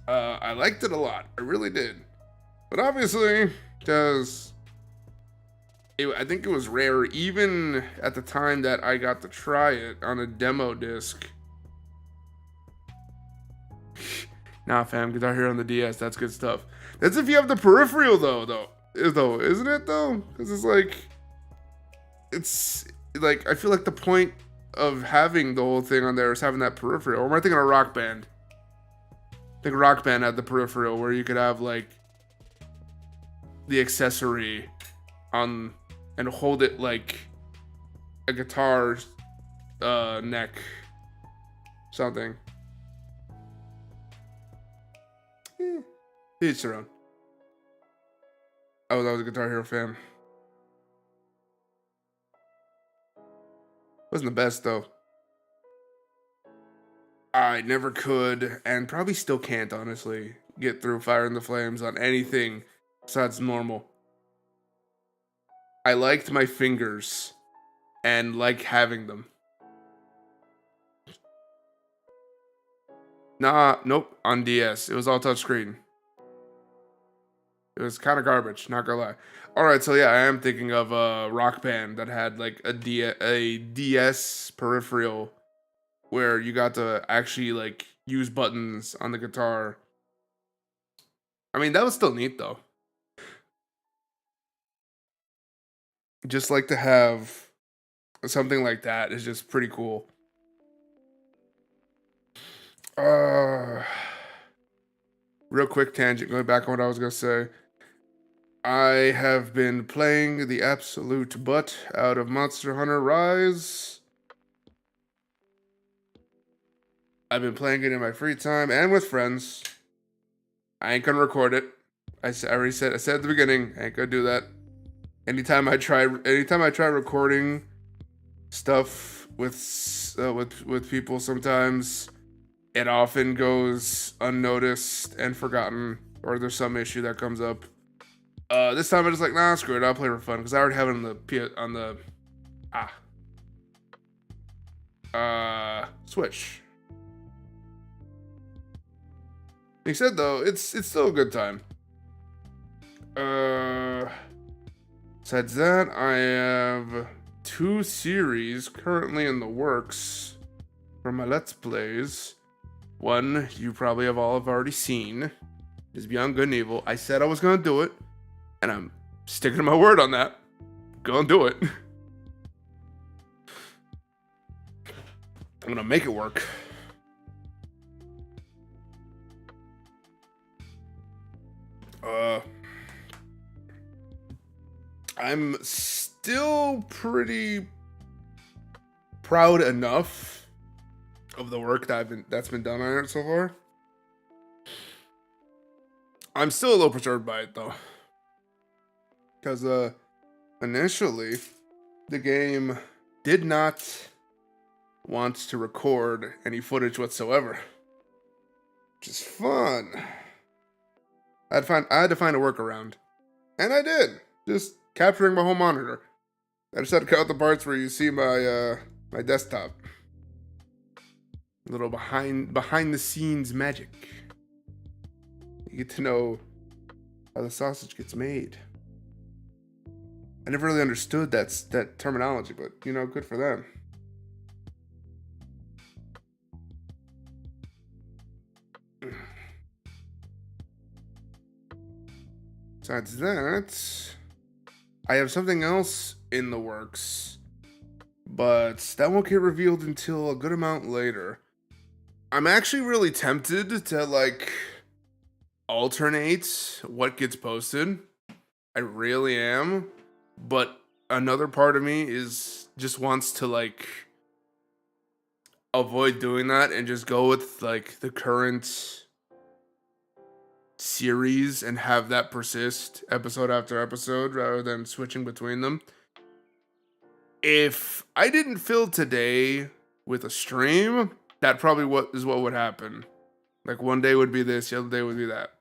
Speaker 1: I liked it a lot. I really did. But obviously, I think it was rare even at the time that I got to try it on a demo disc. Nah, fam, Guitar Hero on the DS, that's good stuff. That's if you have the peripheral though, isn't it though? Because it's like, I feel like the point of having the whole thing on there is having that peripheral. Or am I thinking of Rock Band? I think Rock Band had the peripheral where you could have like the accessory on and hold it like a guitar neck something. Each their own. Oh, that was a Guitar Hero fan. Wasn't the best though. I never could, and probably still can't, honestly, get through Fire in the Flames on anything besides normal. I liked my fingers and like having them. Nah, nope, on DS. It was all touchscreen. It was kind of garbage, not gonna lie. All right, so yeah, I am thinking of a Rock Band that had like a DS peripheral where you got to actually like use buttons on the guitar. I mean, that was still neat though. Just like to have something like that is just pretty cool. Uh, Real quick tangent, going back on what I was gonna say. I have been playing the absolute butt out of Monster Hunter Rise. I've been playing it in my free time and with friends. I ain't gonna record it. I already said. I said at the beginning, I ain't gonna do that. Anytime I try recording stuff with people, sometimes it often goes unnoticed and forgotten, or there's some issue that comes up. This time I just like, nah, screw it. I'll play for fun because I already have it on the Switch. He said though, it's still a good time. Besides that, I have 2 series currently in the works for my Let's Plays. One you probably have already seen is Beyond Good and Evil. I said I was gonna do it, and I'm sticking to my word on that. Gonna do it. I'm gonna make it work. I'm still pretty proud enough of the work that's been done on it so far. I'm still a little perturbed by it though, because initially the game did not want to record any footage whatsoever, which is fun. I had to find a workaround, and I did. Just capturing my whole monitor. I just had to cut out the parts where you see my my desktop. A little behind the scenes magic. You get to know how the sausage gets made. I never really understood that terminology, but you know, good for them. Besides that, I have something else in the works, but that won't get revealed until a good amount later. I'm actually really tempted to like alternate what gets posted. I really am, but another part of me just wants to like avoid doing that and just go with like the current series and have that persist episode after episode rather than switching between them. If I didn't fill today with a stream, that probably what would happen. Like one day would be this, the other day would be that.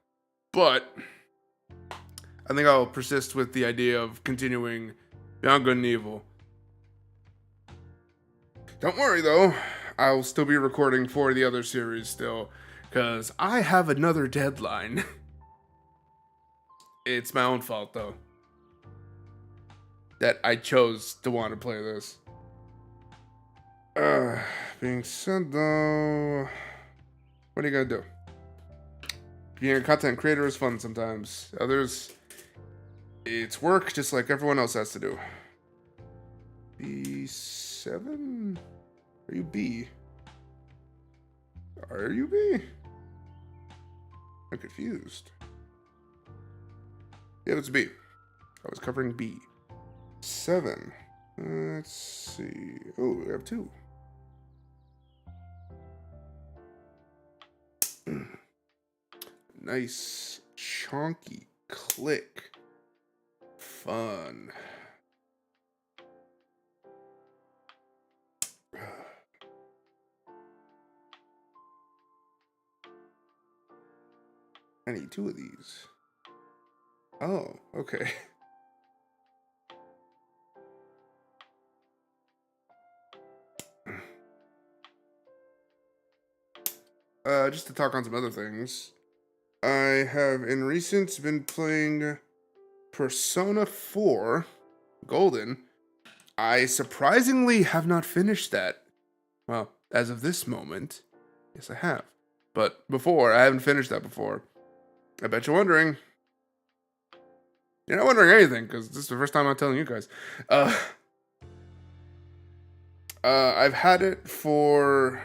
Speaker 1: But I think I'll persist with the idea of continuing Beyond Good and Evil. Don't worry though, I'll still be recording for the other series still, because I have another deadline. It's my own fault though, that I chose to want to play this. Being said though, what are you gonna do? Being a content creator is fun sometimes. Others, it's work just like everyone else has to do. B7? Are you B? Are you B? I'm confused. Yeah, it's B. I was covering B. 7. Let's see. Oh, we have 2. Nice chonky click. Fun. I need 2 of these. Oh, okay. just to talk on some other things. I have in recent been playing Persona 4 Golden. I surprisingly have not finished that. Well, as of this moment, yes, I have. But before, I haven't finished that before. I bet you're wondering. You're not wondering anything, because this is the first time I'm telling you guys. I've had it for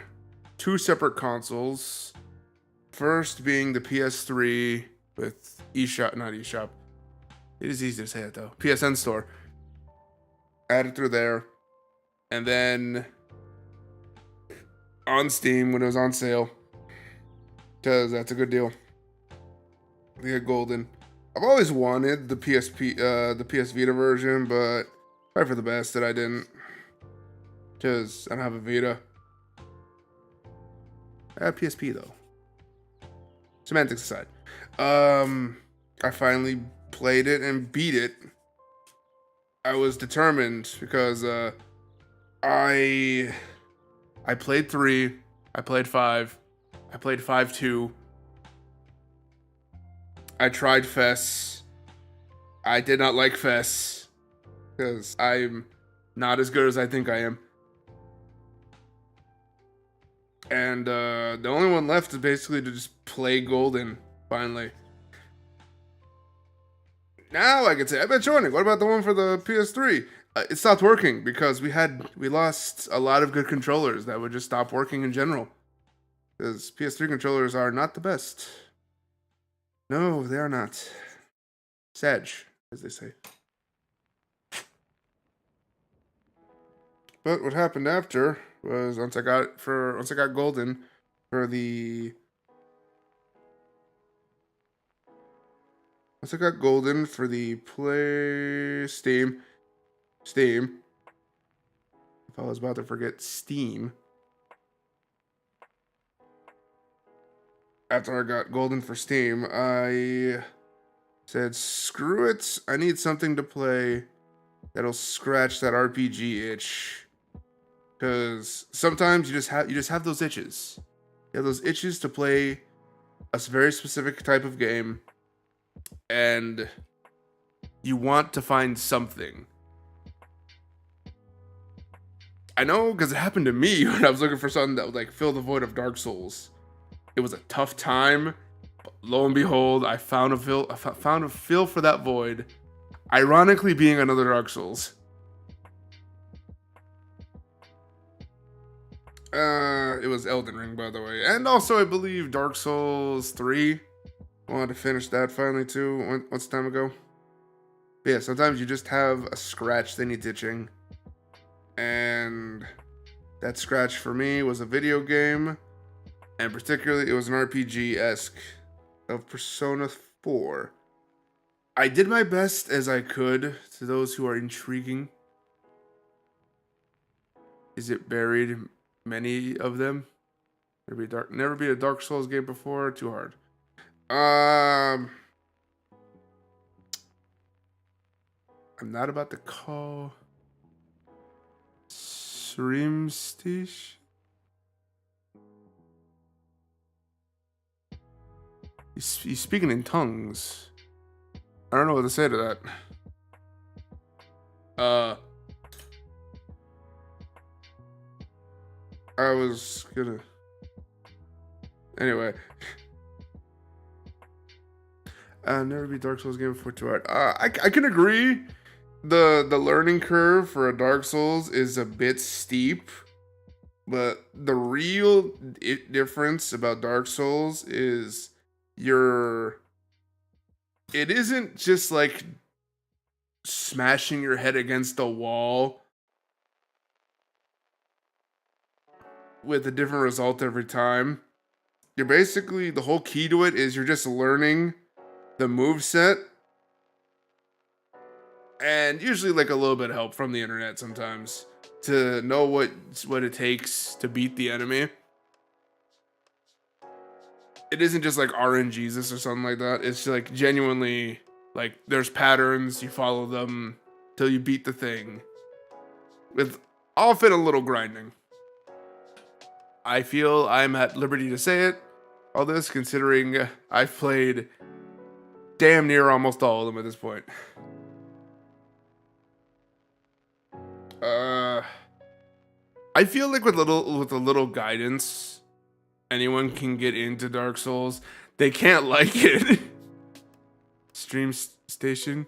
Speaker 1: 2 separate consoles. First being the PS3 with eShop, not eShop. It is easy to say it though. PSN store. I had it through there. And then on Steam when it was on sale. Because that's a good deal. We had Golden. I've always wanted the the PS Vita version, but probably for the best that I didn't. Because I don't have a Vita. I have PSP though. Semantics aside. I finally played it and beat it. I was determined because I played 3, I played 5, I played 5-2. I tried Fess. I did not like Fess because I'm not as good as I think I am. And the only one left is basically to just play Golden, finally. Now I can say, I bet you're wondering, what about the one for the PS3? It stopped working because we lost a lot of good controllers that would just stop working in general. Because PS3 controllers are not the best. No, they are not. Sag, as they say. But what happened after was once I got Golden for the Steam. If I was about to forget Steam. After I got Golden for Steam, I said, screw it. I need something to play that'll scratch that RPG itch. Because sometimes you just have those itches. You have those itches to play a very specific type of game. And you want to find something. I know because it happened to me when I was looking for something that would like fill the void of Dark Souls. It was a tough time, but lo and behold, I found a feel for that void. Ironically, being another Dark Souls. It was Elden Ring, by the way, and also I believe Dark Souls 3. I wanted to finish that finally too. What's time ago? But yeah, sometimes you just have a scratch that needs itching, and that scratch for me was a video game. And particularly, it was an RPG-esque of Persona 4. I did my best as I could to those who are intriguing. Is it buried? Many of them. Never beat a Dark Souls game before. Too hard. I'm not about to call Srimstish. He's speaking in tongues. I don't know what to say to that. I was gonna. Anyway. Never beat Dark Souls game before too hard. I can agree. The learning curve for a Dark Souls is a bit steep. But the real difference about Dark Souls is it isn't just like smashing your head against a wall with a different result every time. You're basically, the whole key to it is you're just learning the moveset, and usually like a little bit of help from the internet sometimes to know what it takes to beat the enemy. It isn't just like RNGesus or something like that. It's like genuinely like there's patterns, you follow them till you beat the thing. With often a little grinding. I feel I'm at liberty to say it. all this, considering I've played damn near almost all of them at this point. I feel like with a little guidance, anyone can get into Dark Souls. They can't like it. Stream station.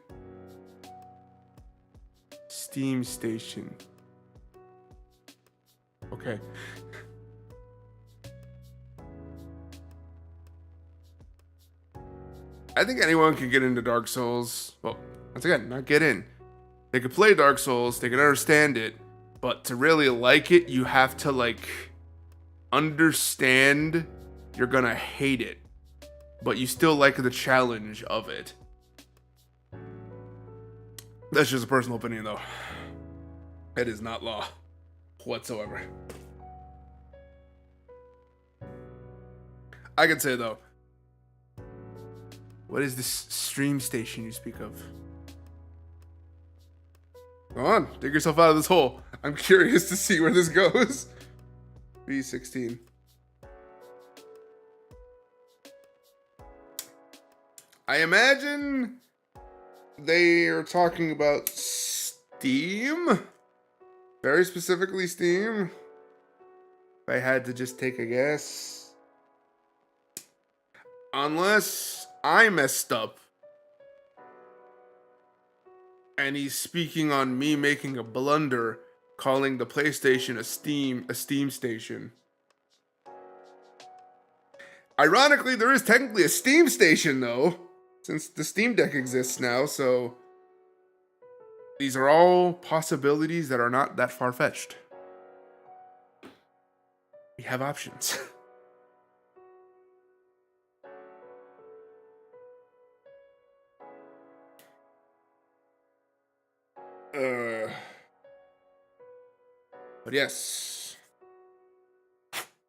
Speaker 1: Steam station. Okay. I think anyone can get into Dark Souls. Well, once again, not get in. They can play Dark Souls, they can understand it, but to really like it, you have to like understand you're gonna hate it, but you still like the challenge of it. That's just a personal opinion though. It is not law whatsoever. I can say though, what is this stream station you speak of? Go on, dig yourself out of this hole. I'm curious to see where this goes. B16. I imagine they are talking about Steam. Very specifically Steam. If I had to just take a guess. Unless I messed up. And he's speaking on me making a blunder, calling the PlayStation a Steam station. Ironically, there is technically a Steam station though, since the Steam Deck exists now, so these are all possibilities that are not that far-fetched. We have options. But yes,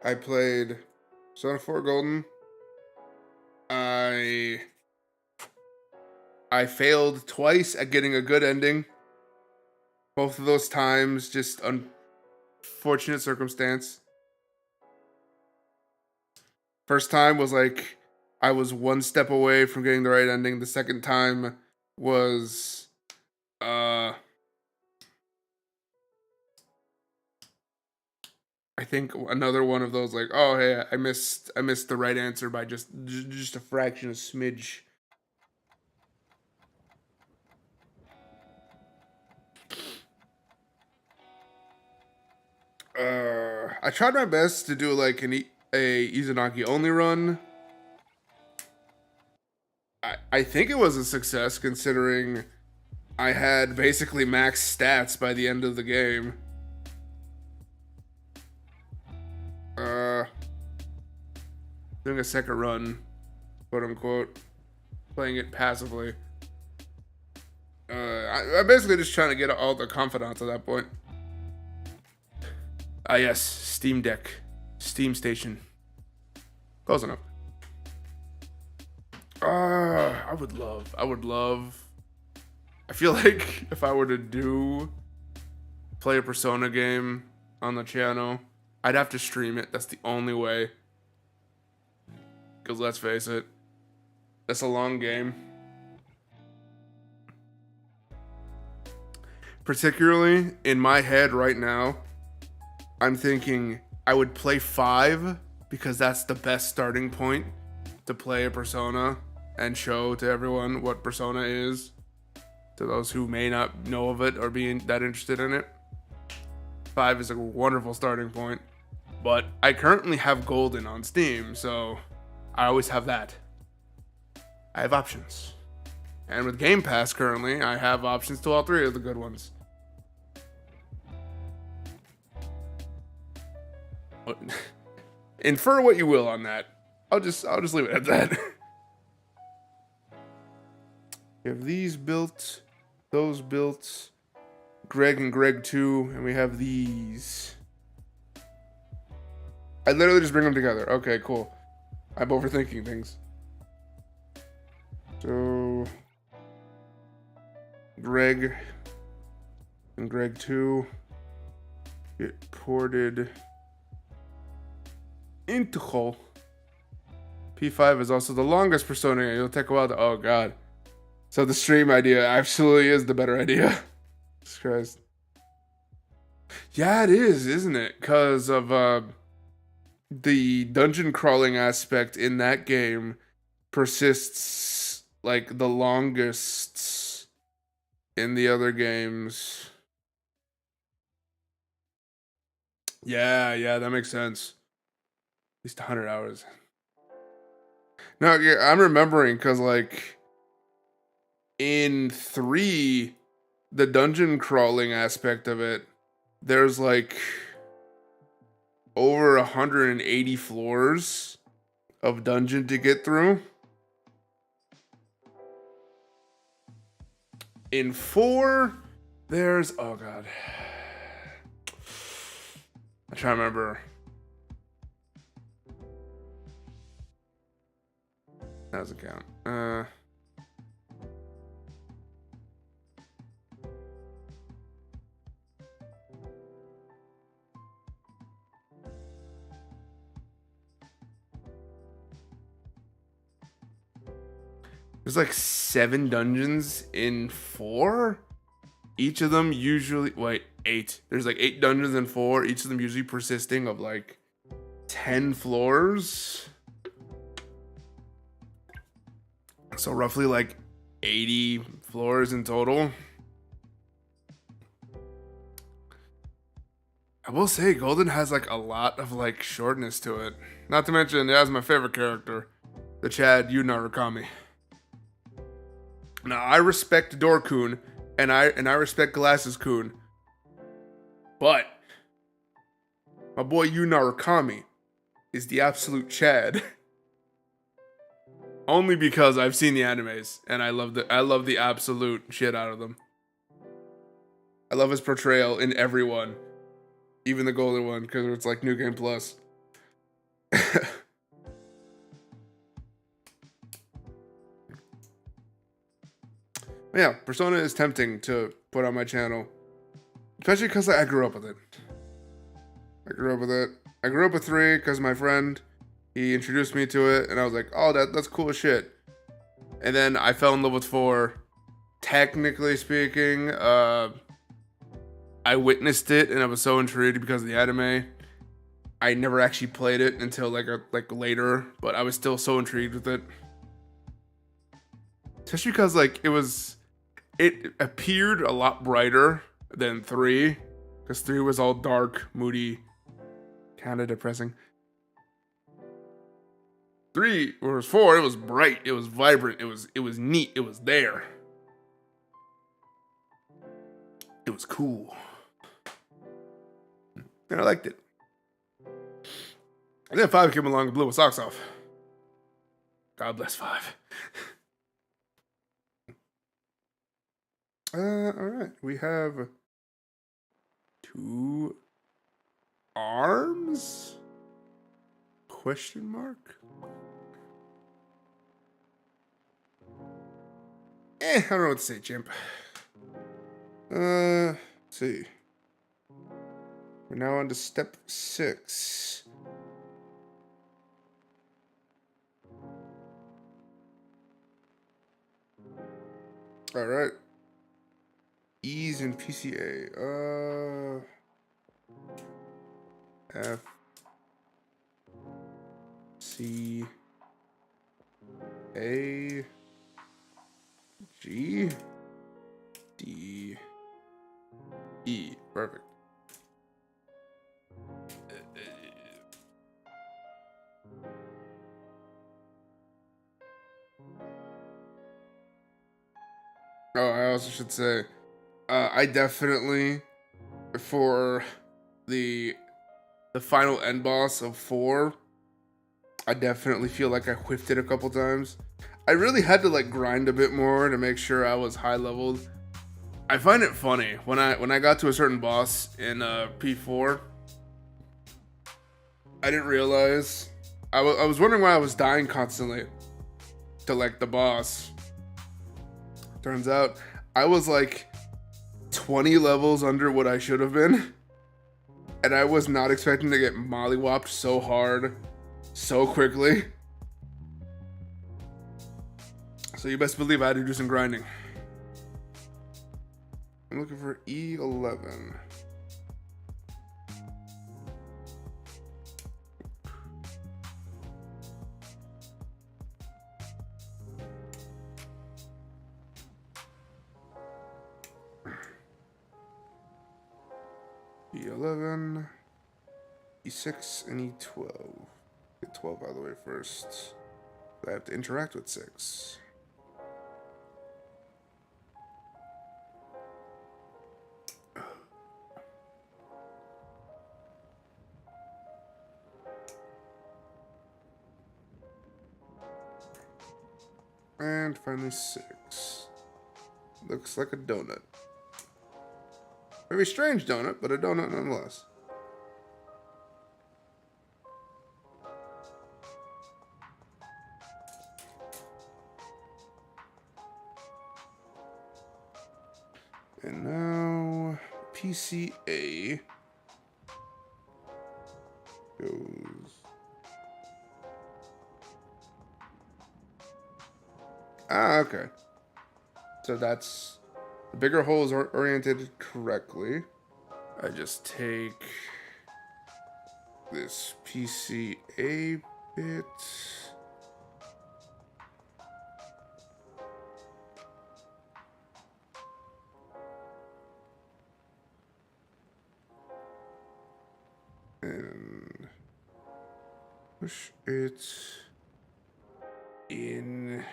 Speaker 1: I played Persona 4 Golden. I failed twice at getting a good ending. Both of those times, just unfortunate circumstance. First time was like, I was one step away from getting the right ending. The second time was, I think another one of those like, oh hey, I missed the right answer by just a fraction, a smidge. I tried my best to do like a Izanagi only run. I think it was a success considering I had basically max stats by the end of the game. Doing a second run, quote unquote, playing it passively. I'm basically just trying to get all the confidants at that point. Yes, Steam Deck, Steam Station. Close enough. I would love. I feel like if I were to play a Persona game on the channel, I'd have to stream it. That's the only way. Because let's face it, that's a long game. Particularly in my head right now, I'm thinking I would play 5 because that's the best starting point to play a Persona and show to everyone what Persona is, to those who may not know of it or be that interested in it. 5 is a wonderful starting point, but I currently have Golden on Steam, so I always have that. I have options. And with Game Pass currently, I have options to all 3 of the good ones. Infer what you will on that. I'll just leave it at that. We have these built, those built, Greg and Greg 2, and we have these. I literally just bring them together. Okay, cool. I'm overthinking things. So, Greg and Greg 2 get ported into Hull. P5 is also the longest Persona. It'll take a while to. Oh god. So the stream idea absolutely is the better idea. Jesus Christ. Yeah, it is, isn't it? Because of the dungeon crawling aspect in that game persists like the longest in the other games. Yeah, that makes sense. At least 100 hours. No, yeah, I'm remembering because like in 3, the dungeon crawling aspect of it, there's like over 180 floors of dungeon to get through. In 4, there's, oh god, I'm trying to remember. That doesn't count. There's like 7 dungeons in 4. Each of them usually, wait, 8. There's like 8 dungeons in 4. Each of them usually persisting of like 10 floors. So roughly like 80 floors in total. I will say Golden has like a lot of like shortness to it. Not to mention it has my favorite character, the Chad Yu Narukami. Now I respect Dorkun and I respect Glasses-kun. But my boy Yu Narukami is the absolute Chad. Only because I've seen the animes and I love the absolute shit out of them. I love his portrayal in everyone. Even the Golden one, because it's like New Game Plus. Yeah, Persona is tempting to put on my channel. Especially because I grew up with it. I grew up with 3 because my friend, he introduced me to it, and I was like, oh, that's cool as shit. And then I fell in love with 4. Technically speaking, I witnessed it, and I was so intrigued because of the anime. I never actually played it until like later, but I was still so intrigued with it. Especially because like it appeared a lot brighter than 3, because 3 was all dark, moody, kind of depressing. 3 or 4, it was bright, it was vibrant, it was neat, it was there. It was cool. And I liked it. And then 5 came along and blew my socks off. God bless 5. Alright. We have 2 arms? Question mark? I don't know what to say, chimp. Let's see. We're now on to step 6. All right. E's in PCA. F. C. A. G. D. E. Perfect. Oh, I also should say, I definitely, for the final end boss of 4, I definitely feel like I whiffed it a couple times. I really had to like grind a bit more to make sure I was high leveled. I find it funny when I got to a certain boss in P4, I didn't realize I was wondering why I was dying constantly to like the boss. Turns out I was like 20 levels under what I should have been, and I was not expecting to get mollywopped so hard so quickly. So you best believe I had to do some grinding. I'm looking for E11. E11, E6, and E12. Get 12 out of the way first. I have to interact with 6. And finally 6. Looks like a donut. Very strange donut, but a donut nonetheless. And now PCA goes. Ah, okay. So that's the bigger hole is oriented correctly. I just take this PCA bit. And push it in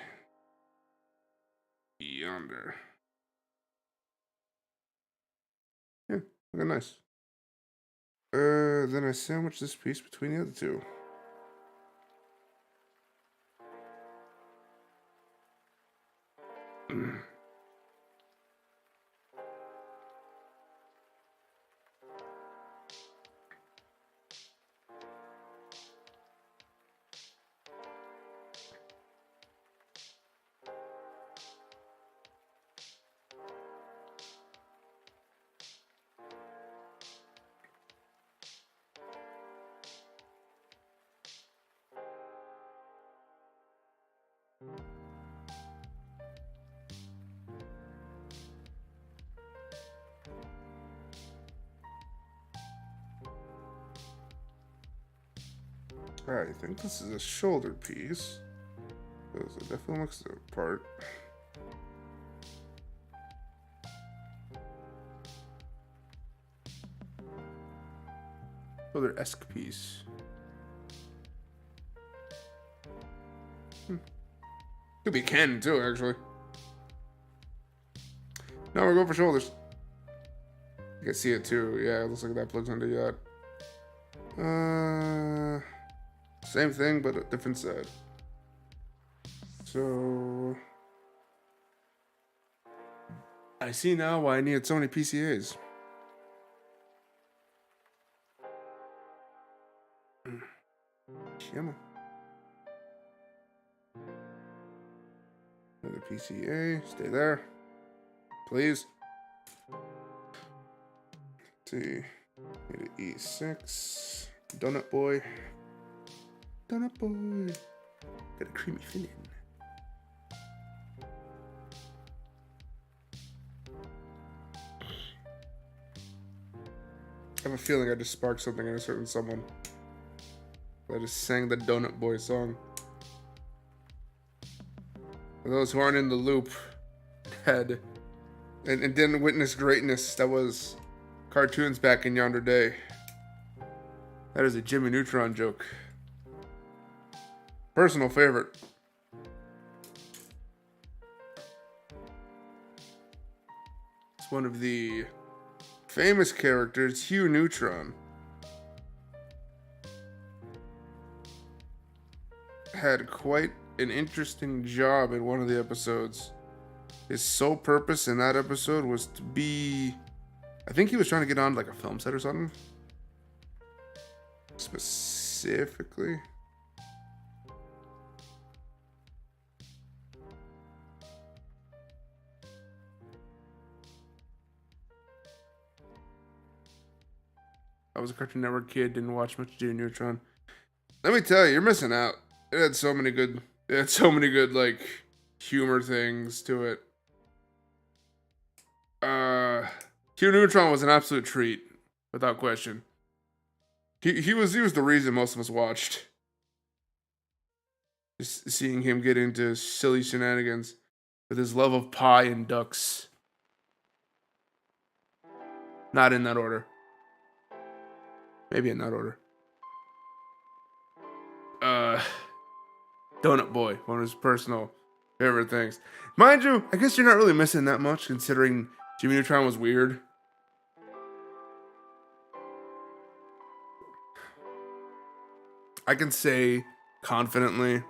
Speaker 1: yonder. Yeah, looking nice. Then I sandwich this piece between the other two. I think this is a shoulder piece. Because it definitely looks the part. Shoulder-esque piece. Could be cannon too, actually. No, we're going for shoulders. You can see it too. Yeah, it looks like that plugs under that. Same thing, but a different side. So I see now why I needed so many PCAs. Come on. Another PCA. Stay there. Please. Let's see. Need an E6. Donut boy. Donut boy. Got a creamy filling. I have a feeling I just sparked something in a certain someone. I just sang the Donut Boy song. For those who aren't in the loop, and didn't witness greatness that was cartoons back in yonder day. That is a Jimmy Neutron joke. Personal favorite. It's one of the famous characters, Hugh Neutron. Had quite an interesting job in one of the episodes. His sole purpose in that episode was to be... I think he was trying to get on like a film set or something. Specifically. I was a Cartoon Network kid, didn't watch much Jimmy Neutron. Let me tell you, you're missing out. It had so many good like humor things to it. Q Neutron was an absolute treat, without question. He was the reason most of us watched. Just seeing him get into silly shenanigans with his love of pie and ducks. Not in that order. Maybe in that order. Donut Boy, one of his personal favorite things. Mind you, I guess you're not really missing that much considering Jimmy Neutron was weird. I can say confidently,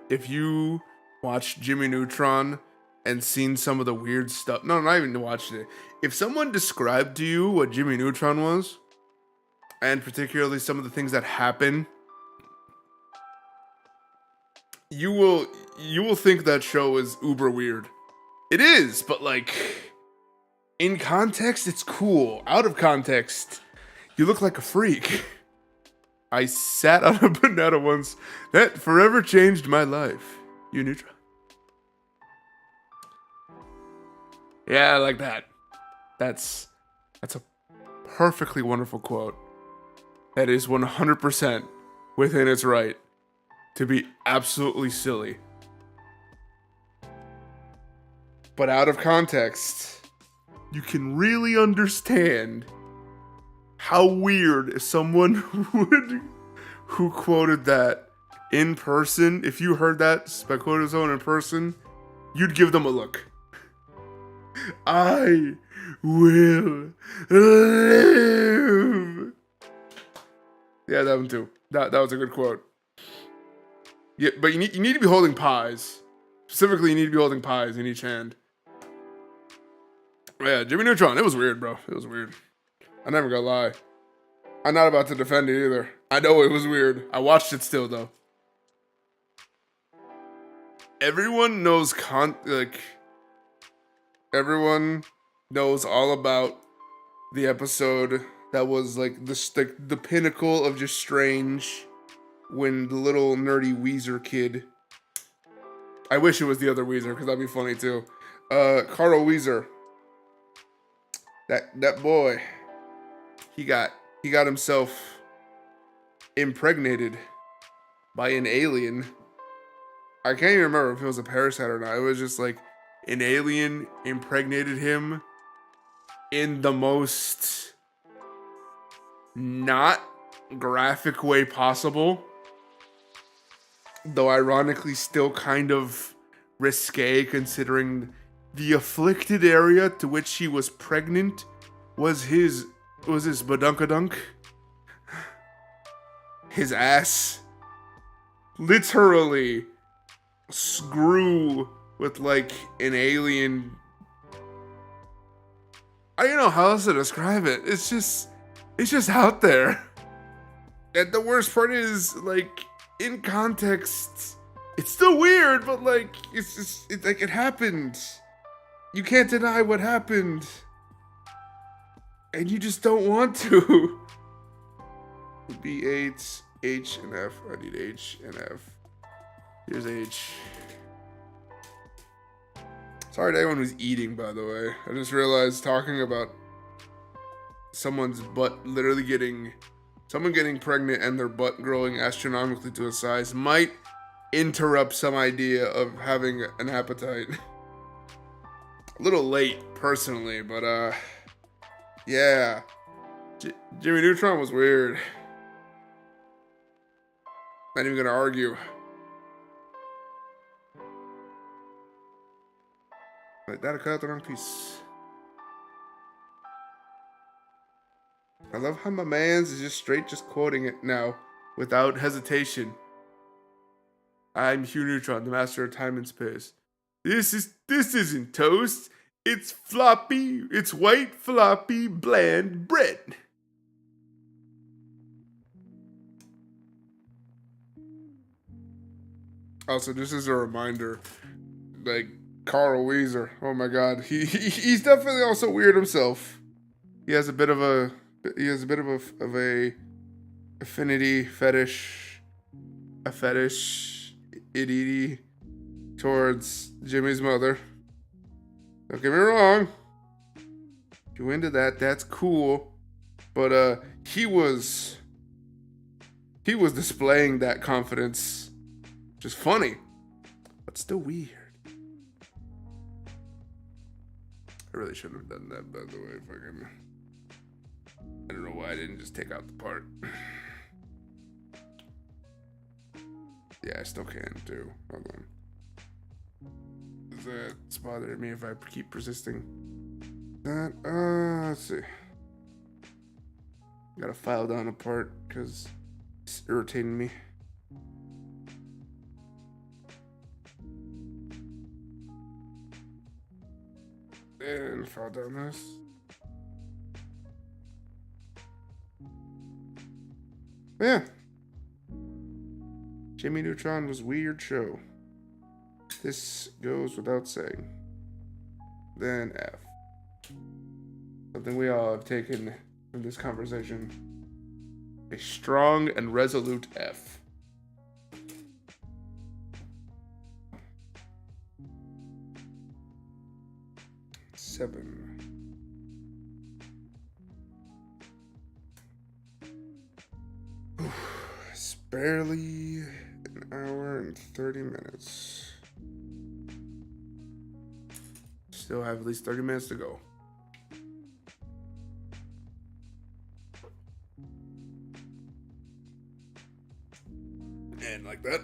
Speaker 1: if you watched Jimmy Neutron and seen some of the weird stuff, no, not even watched it. If someone described to you what Jimmy Neutron was, and particularly some of the things that happen, you will think that show is uber weird. It is, but like in context, it's cool. Out of context, you look like a freak. I sat on a banana once. That forever changed my life. You Neutron. Yeah, I like that. That's a perfectly wonderful quote. That is 100% within its right to be absolutely silly. But out of context, you can really understand how weird if someone who quoted that in person, if you heard that by quoting someone in person, you'd give them a look. I will live. Yeah, that one too. That was a good quote. Yeah, but you need to be holding pies. Specifically, you need to be holding pies in each hand. Yeah, Jimmy Neutron, it was weird, bro. It was weird. I'm never gonna lie. I'm not about to defend it either. I know it was weird. I watched it still, though. Everyone knows everyone knows all about the episode that was like the pinnacle of just strange when the little nerdy Weezer kid. I wish it was the other Weezer because that'd be funny too. Carl Weezer. That boy. He got himself impregnated by an alien. I can't even remember if it was a parasite or not. It was just like an alien impregnated him in the most not graphic way possible. Though ironically still kind of risque considering the afflicted area to which she was pregnant was his badunkadunk. His ass literally screw with like an alien. I don't know how else to describe it. It's just out there. And the worst part is like in context, it's still weird, but like it's like it happened. You can't deny what happened. And you just don't want to. B8, H, and F. I need H and F. Here's H. Sorry to anyone who's eating, by the way. I just realized talking about someone's butt literally someone getting pregnant and their butt growing astronomically to a size might interrupt some idea of having an appetite. A little late, personally, but yeah. Jimmy Neutron was weird. Not even gonna argue. Like that, I cut out the wrong piece. I love how my man's is just quoting it now, without hesitation. I'm Hugh Neutron, the master of time and space. This isn't toast. It's floppy. It's white, floppy, bland bread. Also, just as a reminder, like Carl Weezer. Oh my God, he's definitely also weird himself. He has a bit of a affinity fetish, itty towards Jimmy's mother. Don't get me wrong. If you into that, that's cool. But he was displaying that confidence, which is funny, but still weird. I really shouldn't have done that, by the way. Fucking, I don't know why I didn't just take out the part. Yeah, I still can too. Hold on. That's bothering me if I keep persisting. That, let's see. Gotta file down a part because it's irritating me. And file down this. Yeah. Jimmy Neutron was a weird show. This goes without saying. Then F. Something we all have taken from this conversation. A strong and resolute F. Seven. It's barely an hour and 30 minutes. Still have at least 30 minutes to go. And like that,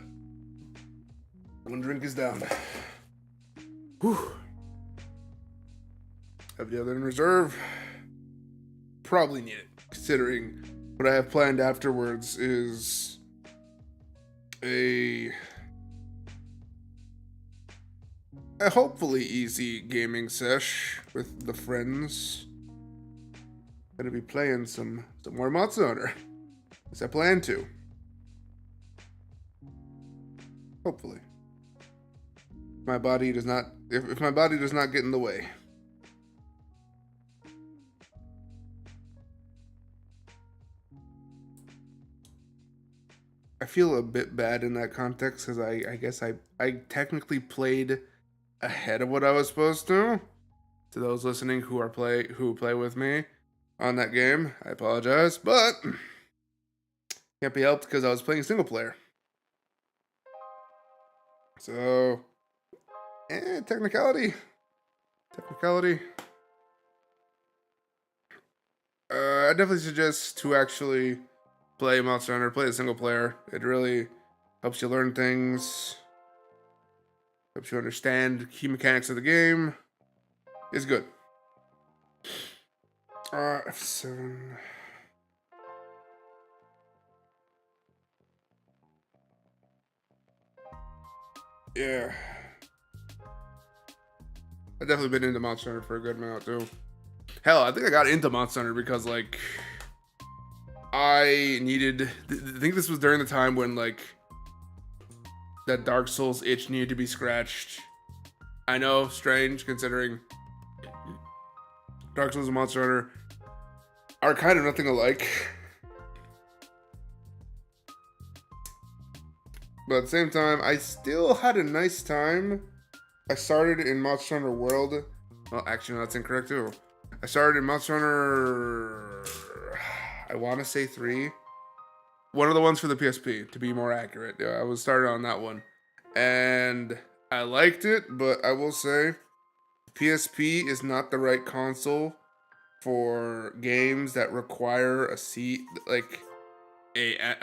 Speaker 1: one drink is down. Whew. Have the other in reserve. Probably need it, considering what I have planned afterwards is a hopefully easy gaming sesh with the friends. Gonna be playing some more Monster Hunter, as I plan to. Hopefully. My body does not, if my body does not get in the way. I feel a bit bad in that context because I guess I technically played ahead of what I was supposed to. To those listening who play with me on that game, I apologize, but can't be helped because I was playing single player. So, technicality. I definitely suggest to actually play Monster Hunter, play a single player. It really helps you learn things, helps you understand the key mechanics of the game. It's good. F7. Yeah. I've definitely been into Monster Hunter for a good amount too. Hell, I think I got into Monster Hunter because like I think this was during the time when like that Dark Souls itch needed to be scratched. I know, strange considering Dark Souls and Monster Hunter are kind of nothing alike. But at the same time, I still had a nice time. I started in Monster Hunter World. Well, actually, no, that's incorrect too. I started in Monster Hunter, I want to say 3. One of the ones for the PSP, to be more accurate. Yeah, I was started on that one. And I liked it, but I will say PSP is not the right console for games that require a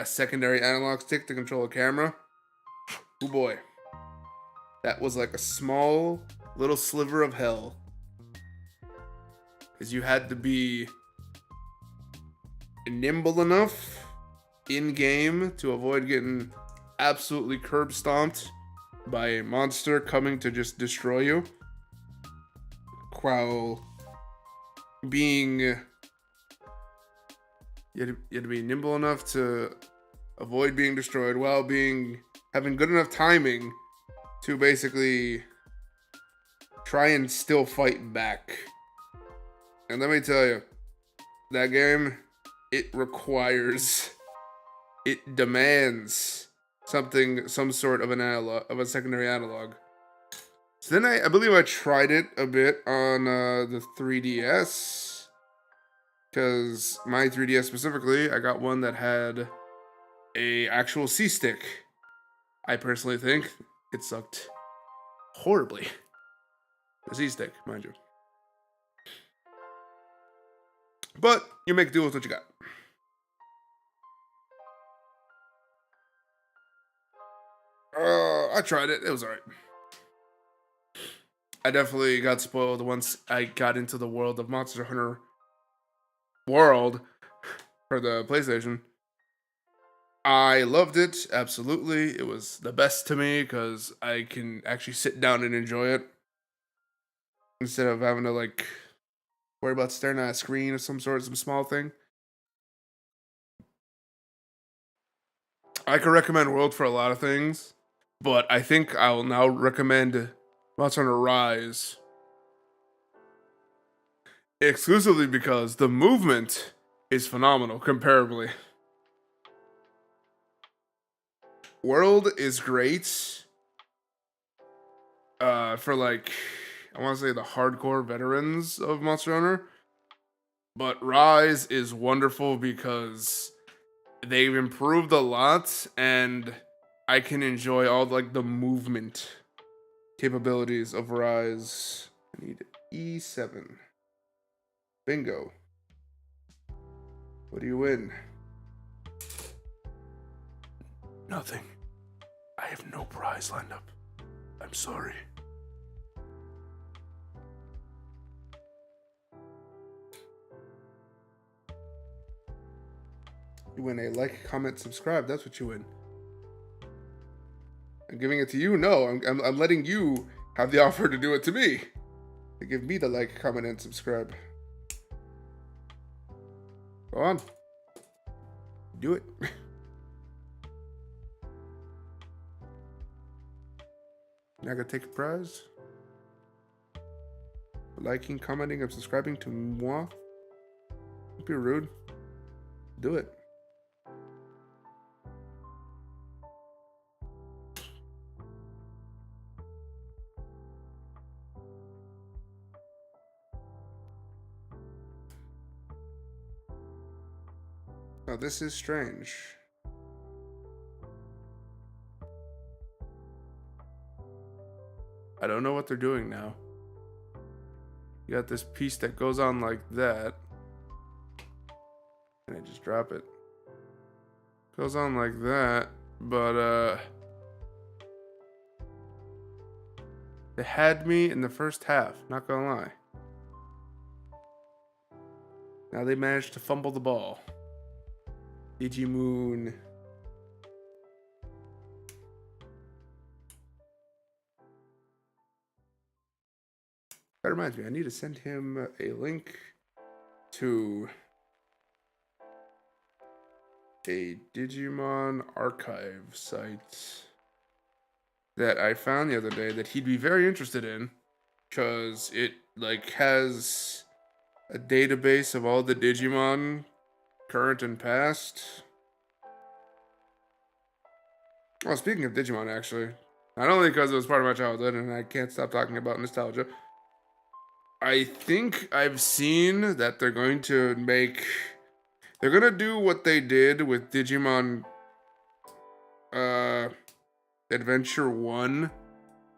Speaker 1: secondary analog stick to control a camera. Oh boy. That was like a small little sliver of hell. Because you had to be nimble enough in-game to avoid getting absolutely curb stomped by a monster coming to just destroy you. While being... You had to be nimble enough to avoid being destroyed while having good enough timing to basically try and still fight back. And let me tell you, that game, it demands some sort of a secondary analog. So then I believe I tried it a bit on the 3DS. Because my 3DS specifically, I got one that had a actual C-stick. I personally think it sucked horribly. The C-stick, mind you. But you make do with what you got. I tried it. It was alright. I definitely got spoiled once I got into the world of Monster Hunter World for the PlayStation. I loved it, absolutely. It was the best to me because I can actually sit down and enjoy it instead of having to like worry about staring at a screen of some sort, some small thing. I could recommend World for a lot of things, but I think I will now recommend Monster Hunter Rise exclusively because the movement is phenomenal comparably. World is great for like, I want to say the hardcore veterans of Monster Hunter, but Rise is wonderful because they've improved a lot and I can enjoy all like the movement capabilities of Rise. I need E7. Bingo. What do you win? Nothing. I have no prize lined up. I'm sorry. You win a like, comment, subscribe. That's what you win. I'm giving it to you? No, I'm letting you have the offer to do it to me. To give me the like, comment, and subscribe. Go on. Do it. Not gonna take a prize? Liking, commenting, and subscribing to moi? Don't be rude. Do it. Now this is strange. I don't know what they're doing now. You got this piece that goes on like that. And I just drop it. Goes on like that, but they had me in the first half, not gonna lie. Now they managed to fumble the ball. Digimoon. That reminds me, I need to send him a link to a Digimon archive site that I found the other day that he'd be very interested in, because it like has a database of all the Digimon, current and past. Well, speaking of Digimon, actually, not only because it was part of my childhood and I can't stop talking about nostalgia, I think I've seen that they're going to do what they did with Digimon Adventure 1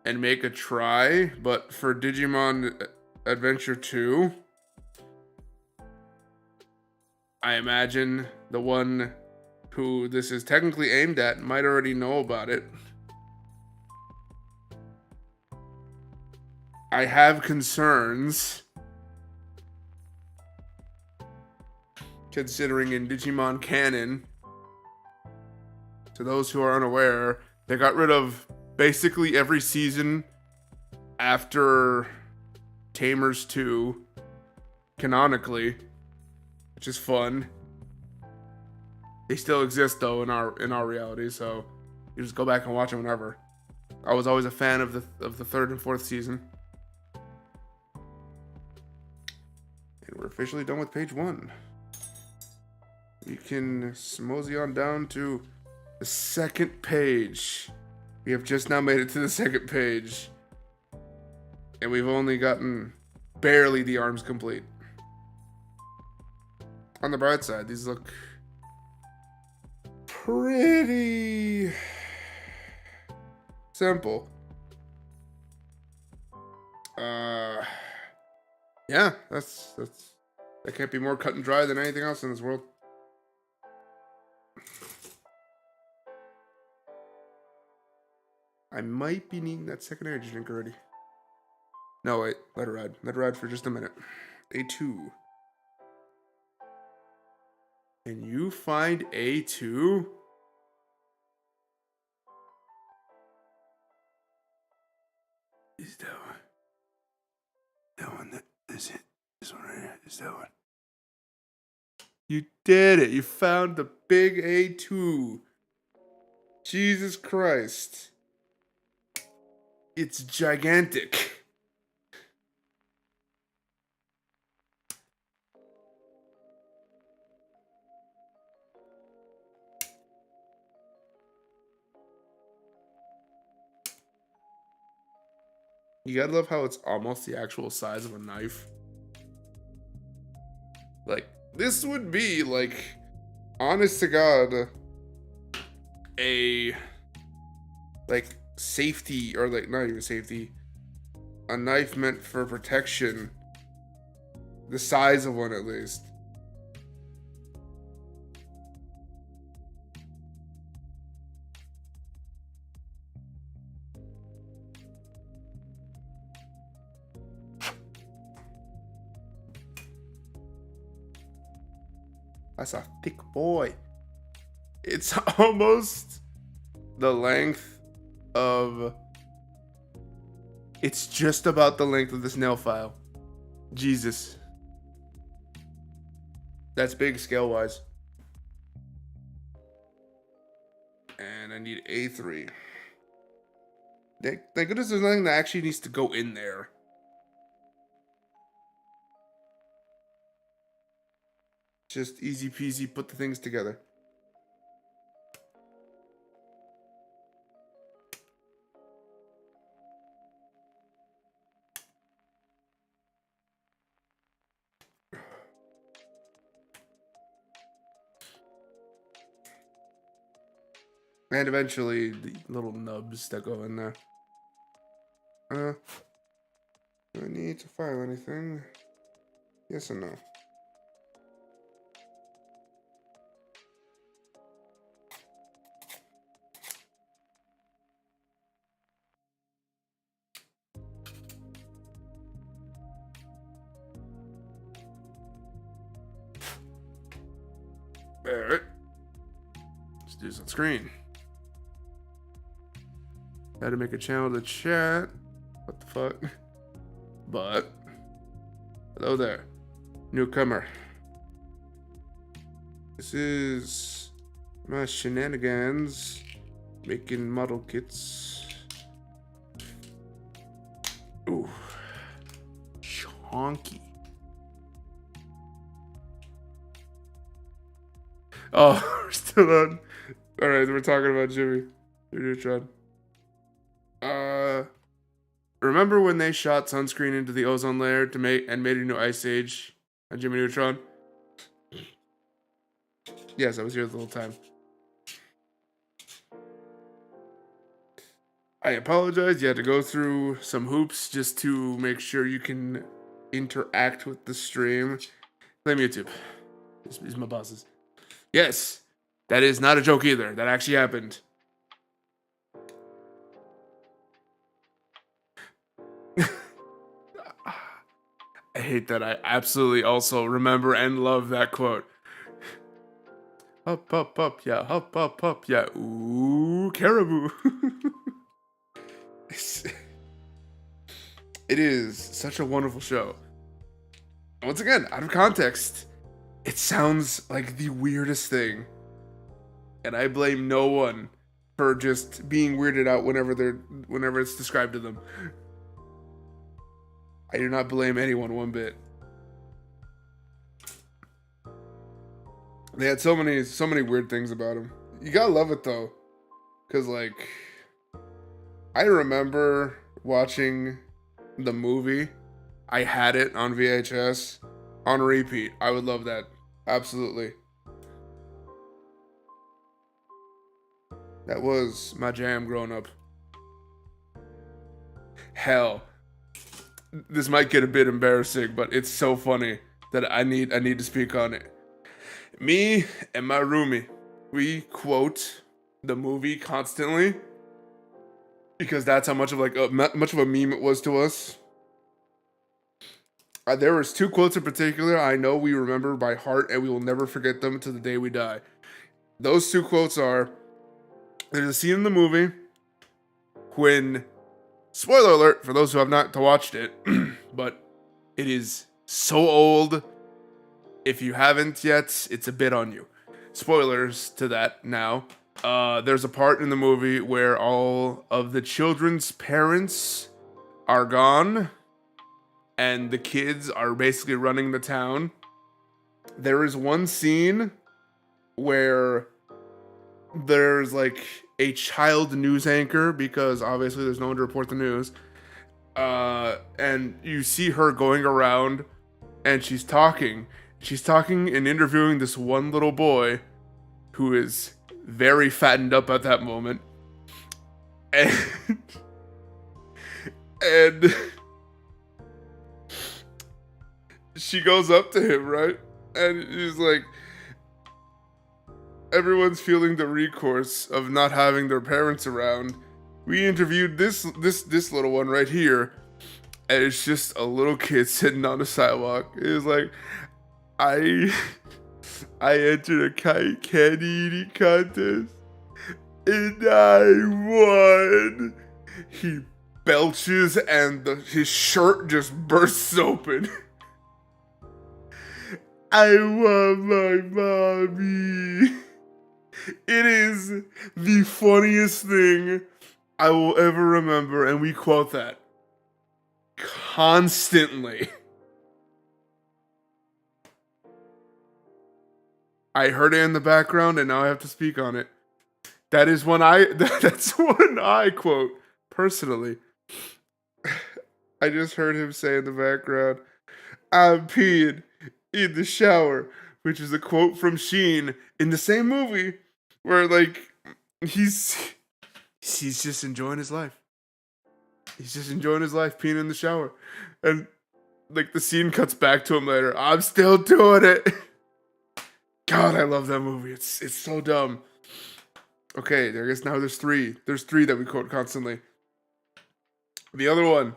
Speaker 1: and make a try, but for Digimon Adventure 2, I imagine the one who this is technically aimed at might already know about it. I have concerns, considering in Digimon canon, to those who are unaware, they got rid of basically every season after Tamers 2, canonically, which is fun. They still exist though in our reality, so you just go back and watch them whenever. I was always a fan of the third and fourth season. And we're officially done with page 1. We can mosey on down to the second page. We have just now made it to the second page. And we've only gotten barely the arms complete. On the bright side, these look pretty simple. Yeah, that can't be more cut and dry than anything else in this world. I might be needing that second energy drink already. No, wait, let it ride. Let it ride for just a minute. A2. Can you find A2? Is that one? That one, that is it. This one right here. Is that one? You did it. You found the big A2. Jesus Christ. It's gigantic. You gotta love how it's almost the actual size of a knife. Like, this would be, like, honest to God, a, like, safety, or, like, not even safety, a knife meant for protection. The size of one, at least. That's a thick boy. It's almost the length of... It's just about the length of this nail file. Jesus. That's big scale-wise. And I need A3. Thank goodness there's nothing that actually needs to go in there. Just easy peasy, put the things together. And eventually the little nubs that go in there. Do I need to file anything? Yes or no? Alright. Let's do this on screen. Had to make a channel to chat. What the fuck? But hello there, newcomer. This is my shenanigans making model kits. Ooh, chonky. Oh, we're still on. All right, we're talking about Jimmy Neutron. Remember when they shot sunscreen into the ozone layer to made a new ice age on Jimmy Neutron? Yes, I was here the whole time. I apologize. You had to go through some hoops just to make sure you can interact with the stream. Blame YouTube. These are my bosses. Yes, that is not a joke either. That actually happened. I hate that I absolutely also remember and love that quote. Up, up, up, yeah, up, up, up, yeah. Ooh, caribou. It is such a wonderful show. Once again, out of context, it sounds like the weirdest thing. And I blame no one for just being weirded out whenever it's described to them. I do not blame anyone one bit. They had so many weird things about him. You gotta love it though, cause like I remember watching the movie, I had it on VHS on repeat. I would love that. Absolutely. That was my jam growing up. Hell, this might get a bit embarrassing, but it's so funny that I need to speak on it. Me and my roomie, we quote the movie constantly because that's how much of like much of a meme it was to us. There was two quotes in particular I know we remember by heart, and we will never forget them to the day we die. Those two quotes are: there's a scene in the movie when, spoiler alert for those who have not watched it, but it is so old. If you haven't yet, it's a bit on you. Spoilers to that now. There's a part in the movie where all of the children's parents are gone and the kids are basically running the town. There is one scene where there's like a child news anchor, because obviously there's no one to report the news. And you see her going around and she's talking and interviewing this one little boy who is very fattened up at that moment. And she goes up to him, right? And she's like, everyone's feeling the recourse of not having their parents around. We interviewed this little one right here, and it's just a little kid sitting on the sidewalk. It was like, I entered a candy eating contest and I won. He belches and his shirt just bursts open. I want my mommy. It is the funniest thing I will ever remember, and we quote that constantly. I heard it in the background, and now I have to speak on it. That's one I quote personally. I just heard him say in the background, "I'm peeing in the shower," which is a quote from Sheen in the same movie, where like he's just enjoying his life. He's just enjoying his life, peeing in the shower, and like the scene cuts back to him later. I'm still doing it. God, I love that movie. It's so dumb. Okay, I guess now there's three. There's three that we quote constantly. The other one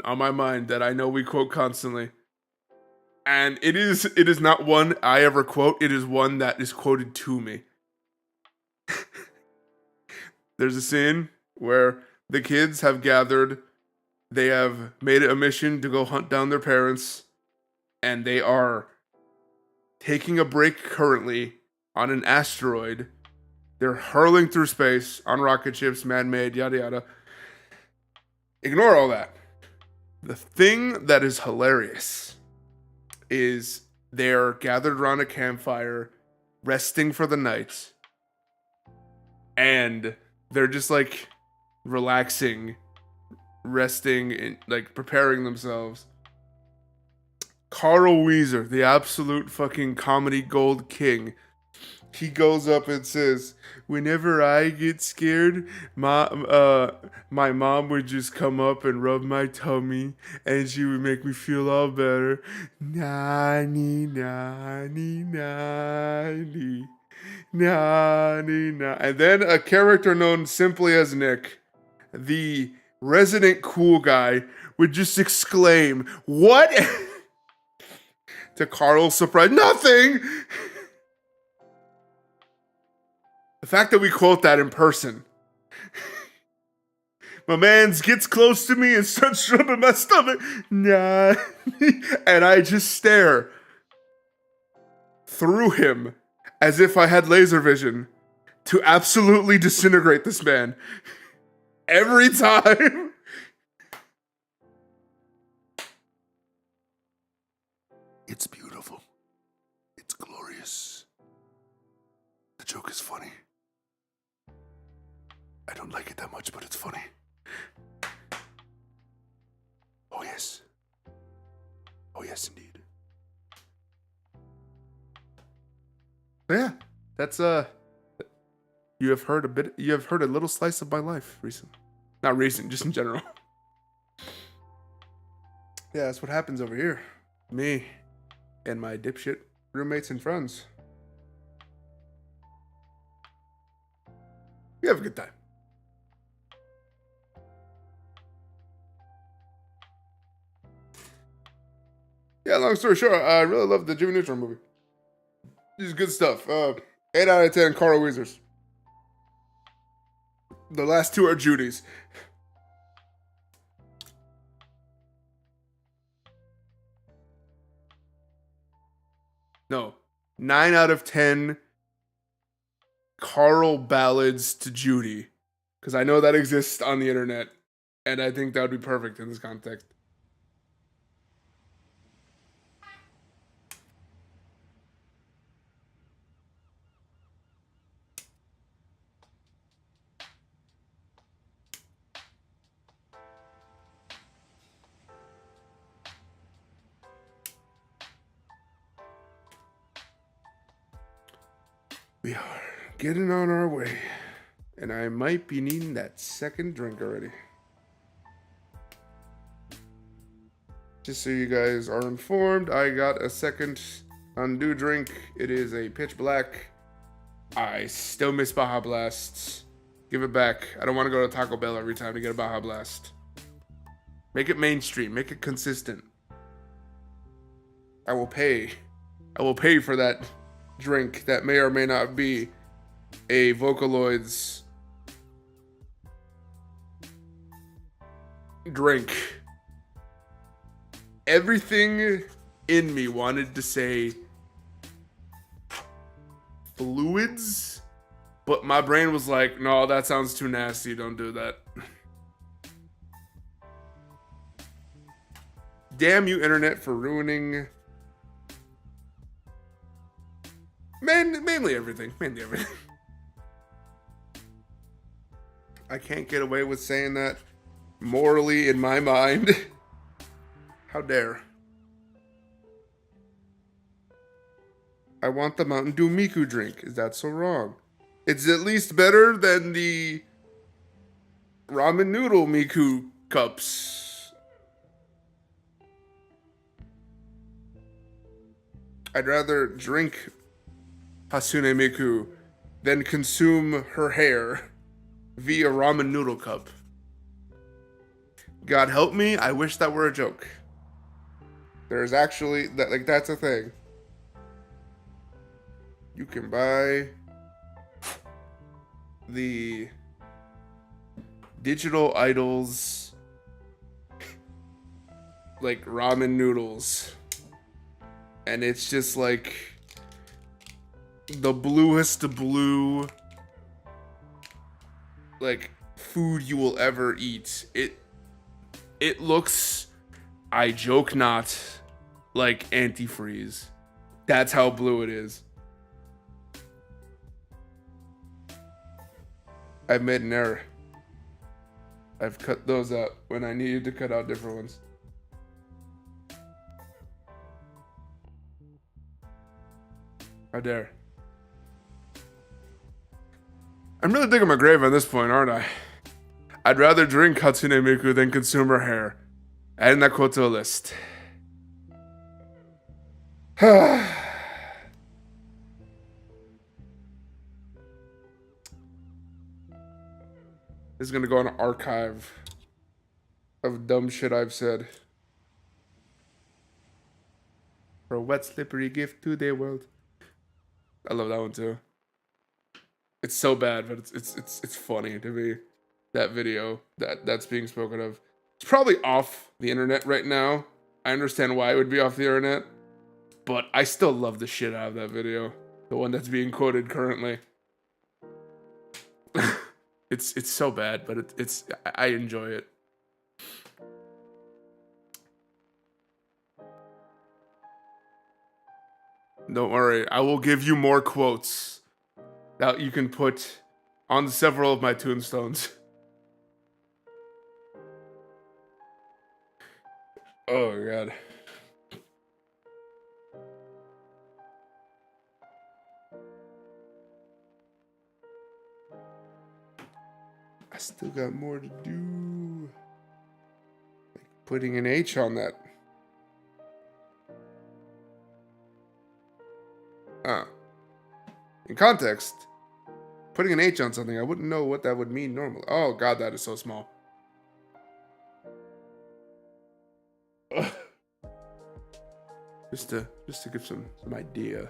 Speaker 1: on my mind that I know we quote constantly. And it is not one I ever quote, it is one that is quoted to me. There's a scene where the kids have gathered, they have made it a mission to go hunt down their parents, and they are taking a break currently on an asteroid. They're hurling through space on rocket ships, man-made, yada yada. Ignore all that. The thing that is hilarious is they're gathered around a campfire, resting for the night, and they're just like relaxing, resting, and like preparing themselves. Carl Weezer, the absolute fucking comedy gold king, he goes up and says, "Whenever I get scared, my mom would just come up and rub my tummy, and she would make me feel all better. Nani, nani, nani, nani, nani." And then a character known simply as Nick, the resident cool guy, would just exclaim, "What?" To Carl's surprise, "Nothing!" The fact that we quote that in person. My mans gets close to me and starts rubbing my stomach. Nah. And I just stare through him as if I had laser vision to absolutely disintegrate this man. Every time. It's beautiful. It's glorious. The joke is funny. I don't like it that much, but it's funny. yes. Oh, yes, indeed. So yeah, that's you have heard a little slice of my life recently. Not recent, just in general. Yeah, that's what happens over here. Me and my dipshit roommates and friends. We have a good time. Yeah, long story short, I really love the Jimmy Neutron movie. This is good stuff. 8 out of 10 Carl Weezers. The last two are Judy's. No. 9 out of 10 Carl ballads to Judy. Because I know that exists on the internet. And I think that would be perfect in this context. We are getting on our way. And I might be needing that second drink already. Just so you guys are informed, I got a second undue drink. It is a pitch black. I still miss Baja Blast. Give it back. I don't want to go to Taco Bell every time to get a Baja Blast. Make it mainstream. Make it consistent. I will pay. I will pay for that drink that may or may not be a Vocaloid's drink. Everything in me wanted to say fluids, but my brain was like, no, that sounds too nasty. Don't do that. Damn you, internet, for ruining mainly everything. Mainly everything. I can't get away with saying that morally in my mind. How dare. I want the Mountain Dew Miku drink. Is that so wrong? It's at least better than the ramen noodle Miku cups. I'd rather drink Hasune Miku than consume her hair via ramen noodle cup. God help me, I wish that were a joke. There's actually that's a thing. You can buy the Digital Idols like ramen noodles, and it's just like the bluest of blue like food you will ever eat. It looks, I joke not, like antifreeze. That's how blue it is. I've made an error. I've cut those out when I needed to cut out different ones. How dare. I'm really digging my grave at this point, aren't I? I'd rather drink Hatsune Miku than consume her hair. Adding that quote to a list. This is gonna go on an archive of dumb shit I've said. For a wet, slippery gift to their world. I love that one too. It's so bad, but it's funny to me. That video that's being spoken of. It's probably off the internet right now. I understand why it would be off the internet, but I still love the shit out of that video. The one that's being quoted currently. It's so bad, but I enjoy it. Don't worry, I will give you more quotes that you can put on several of my tombstones. Oh god. I still got more to do. Like putting an H on that. In context, putting an H on something, I wouldn't know what that would mean normally. Oh god, that is so small. just to give some idea.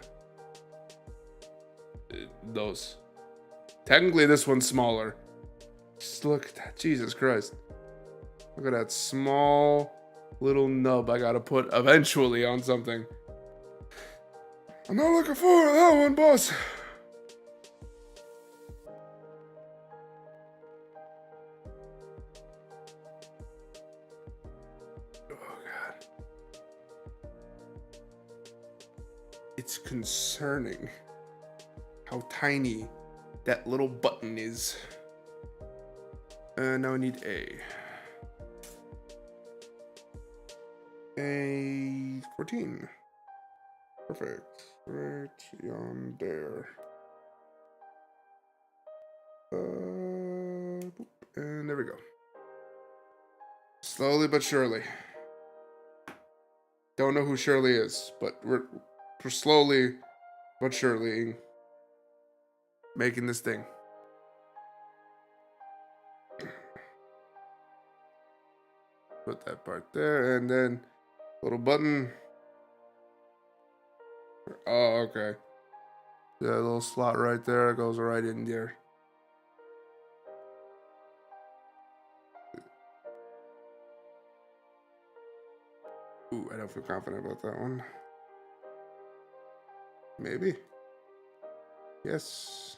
Speaker 1: Those. Technically, this one's smaller. Just look at that. Jesus Christ. Look at that small little nub I gotta put eventually on something. I'm not looking forward to that one, boss. Oh, God. It's concerning how tiny that little button is. Now I need A. A14. Perfect. Right on there. Boop, and there we go. Slowly but surely. Don't know who Shirley is, but we're slowly but surely making this thing. Put that part there, and then little button. Oh, okay. Yeah, little slot right there goes right in there. Ooh, I don't feel confident about that one. Maybe. Yes.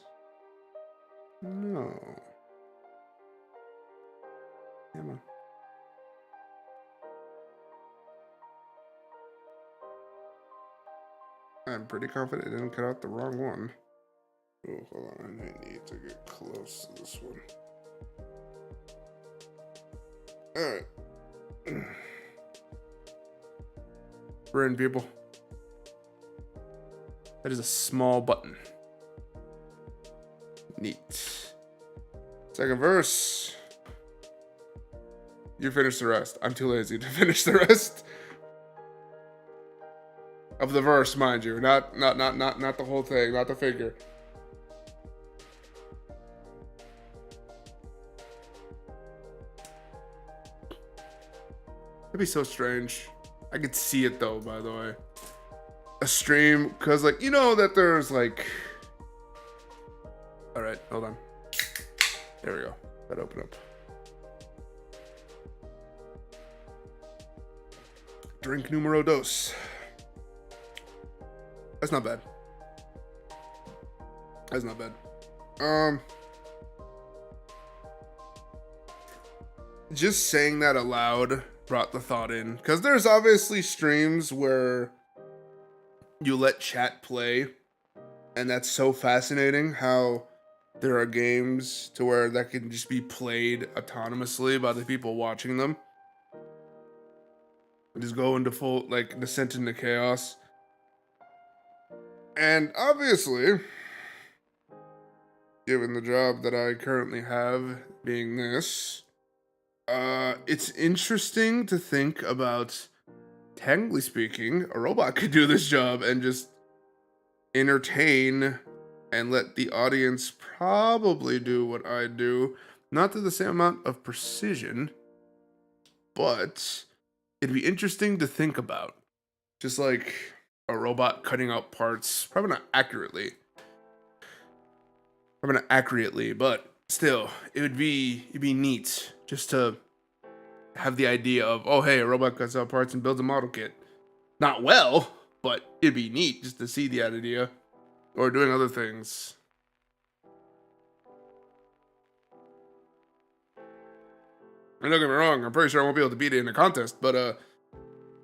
Speaker 1: No. Come on. I'm pretty confident it didn't cut out the wrong one. Oh, hold on. I need to get close to this one. Alright. We're in, people. That is a small button. Neat. Second verse. You finish the rest. I'm too lazy to finish the rest. Of the verse, mind you. Not the whole thing, not the figure. That'd be so strange. I could see it though, by the way. A stream, cause like, you know that there's like... Alright, hold on. There we go. That open up. Drink numero dos. That's not bad. That's not bad. Just saying that aloud brought the thought in, because there's obviously streams where you let chat play, and that's so fascinating how there are games to where that can just be played autonomously by the people watching them. Just go into full, like, descent into chaos. And obviously, given the job that I currently have, being this, it's interesting to think about, technically speaking, a robot could do this job and just entertain and let the audience probably do what I do. Not to the same amount of precision, but it'd be interesting to think about. Just like a robot cutting out parts, probably not accurately, but still, it'd be neat just to have the idea of, oh hey, a robot cuts out parts and builds a model kit. Not well, but it'd be neat just to see the idea, or doing other things. And don't get me wrong, I'm pretty sure I won't be able to beat it in a contest, but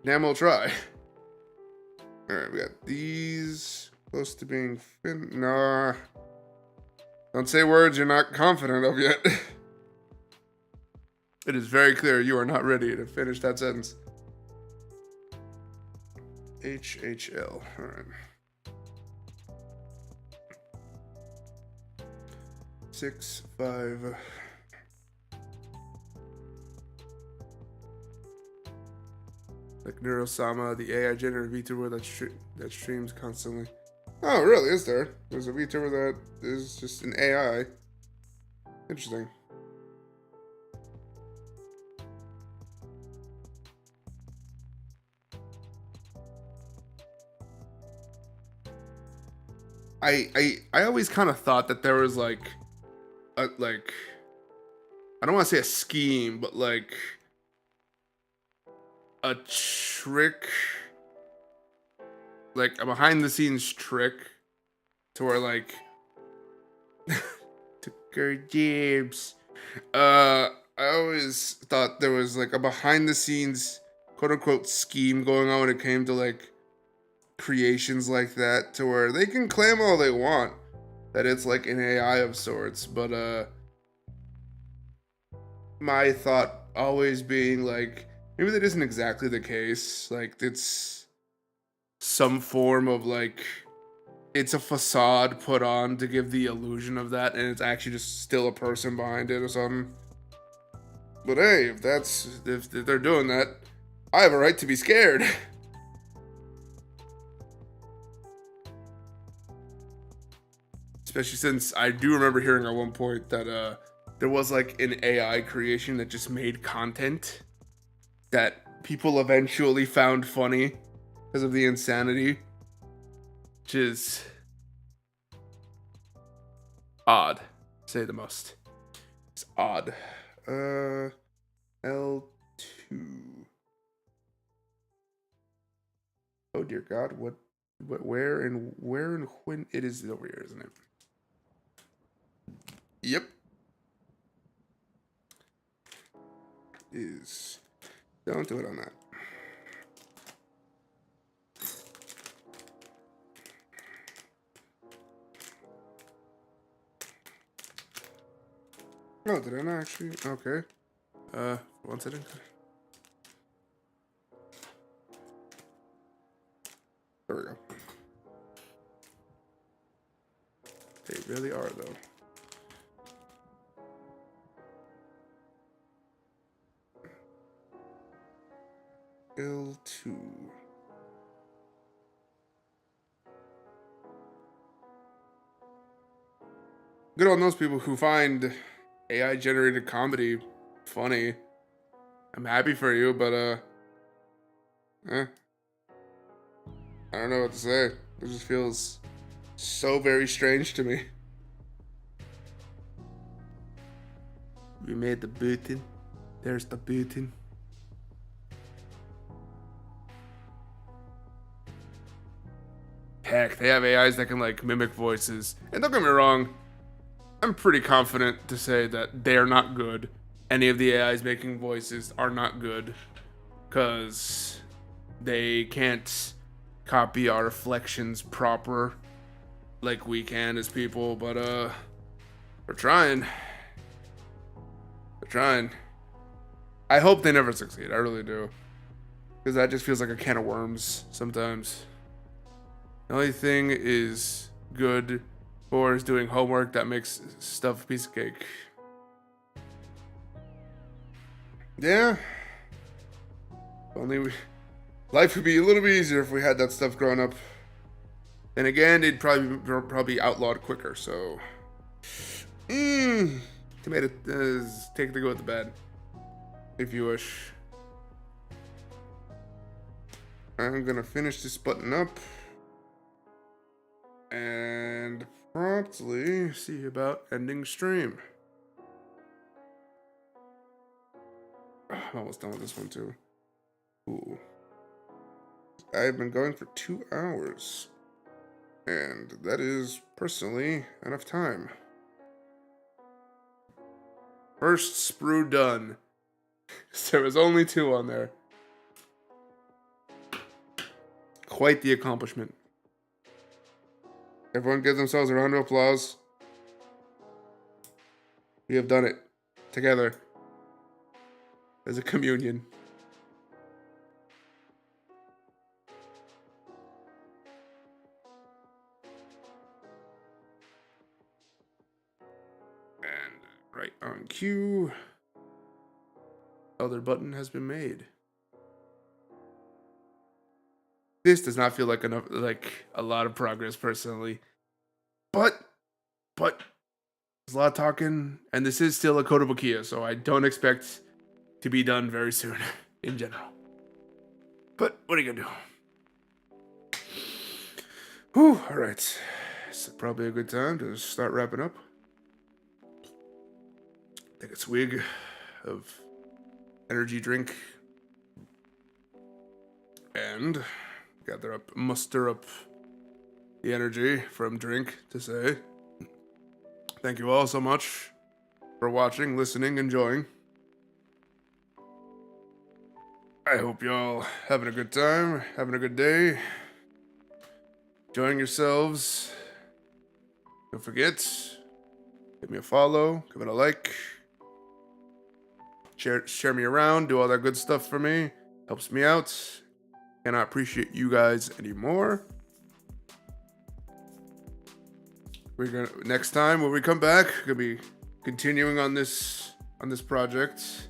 Speaker 1: damn we'll try. Alright, we got these close to being nah. Don't say words you're not confident of yet. It is very clear you are not ready to finish that sentence. HHL. All right. 6, 5. Like Neurosama, the AI generated VTuber that streams constantly. Oh, really? Is there? There's a VTuber that is just an AI. Interesting. I always kind of thought that there was like a I don't want to say a scheme, but like a trick, like a behind the scenes trick to where like took her jibs. I always thought there was like a behind the scenes quote unquote scheme going on when it came to like creations like that, to where they can claim all they want that it's like an AI of sorts, but my thought always being like maybe that isn't exactly the case. Like it's some form of like it's a facade put on to give the illusion of that, and it's actually just still a person behind it or something. But hey, if they're doing that, I have a right to be scared. Especially since I do remember hearing at one point that there was like an AI creation that just made content that people eventually found funny because of the insanity, which is odd, to say the most. It's odd. L2. Oh dear God, what, where and when it is over here, isn't it? Yep. Is. Don't do it on that. Oh, did I not actually? Okay. 1 second. There we go. They really are, though. L2. Good on those people who find AI generated comedy funny. I'm happy for you, but I don't know what to say. It just feels so very strange to me. We made the button. There's the button. Heck, they have AIs that can like mimic voices. And don't get me wrong, I'm pretty confident to say that they're not good. Any of the AIs making voices are not good, because they can't copy our reflections proper like we can as people, but we're trying. We're trying. I hope they never succeed. I really do. Because that just feels like a can of worms sometimes. The only thing is good for is doing homework that makes stuff a piece of cake. Yeah. Life would be a little bit easier if we had that stuff growing up. And again, it'd probably outlawed quicker, so. Tomato, take the good with the bad, if you wish. I'm gonna finish this button up and promptly see about ending stream. I'm almost done with this one too. Ooh. I've been going for 2 hours, and that is personally enough time. First sprue done. There was only 2 on there. Quite the accomplishment. Everyone give themselves a round of applause. We have done it together as a communion. Join queue. Other button has been made. This does not feel like enough, like a lot of progress personally. But there's a lot of talking, and this is still a codable Kia, so I don't expect to be done very soon in general. But what are you gonna do? Whew, alright. It's probably a good time to start wrapping up. Take a swig of energy drink. And muster up the energy from drink to say thank you all so much for watching, listening, enjoying. I hope y'all having a good time, having a good day, enjoying yourselves. Don't forget, give me a follow, give it a like, share me around, do all that good stuff for me. Helps me out. And I appreciate you guys anymore. Next time when we come back, we're gonna be continuing on this project.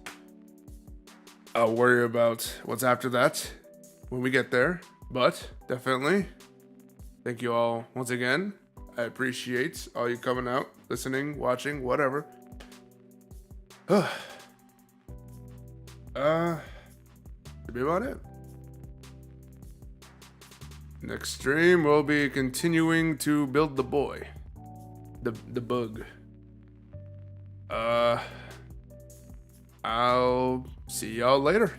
Speaker 1: I'll worry about what's after that when we get there. But definitely, thank you all once again. I appreciate all you coming out, listening, watching, whatever. Should be about it. Next stream, we'll be continuing to build the boy. The bug. I'll see y'all later.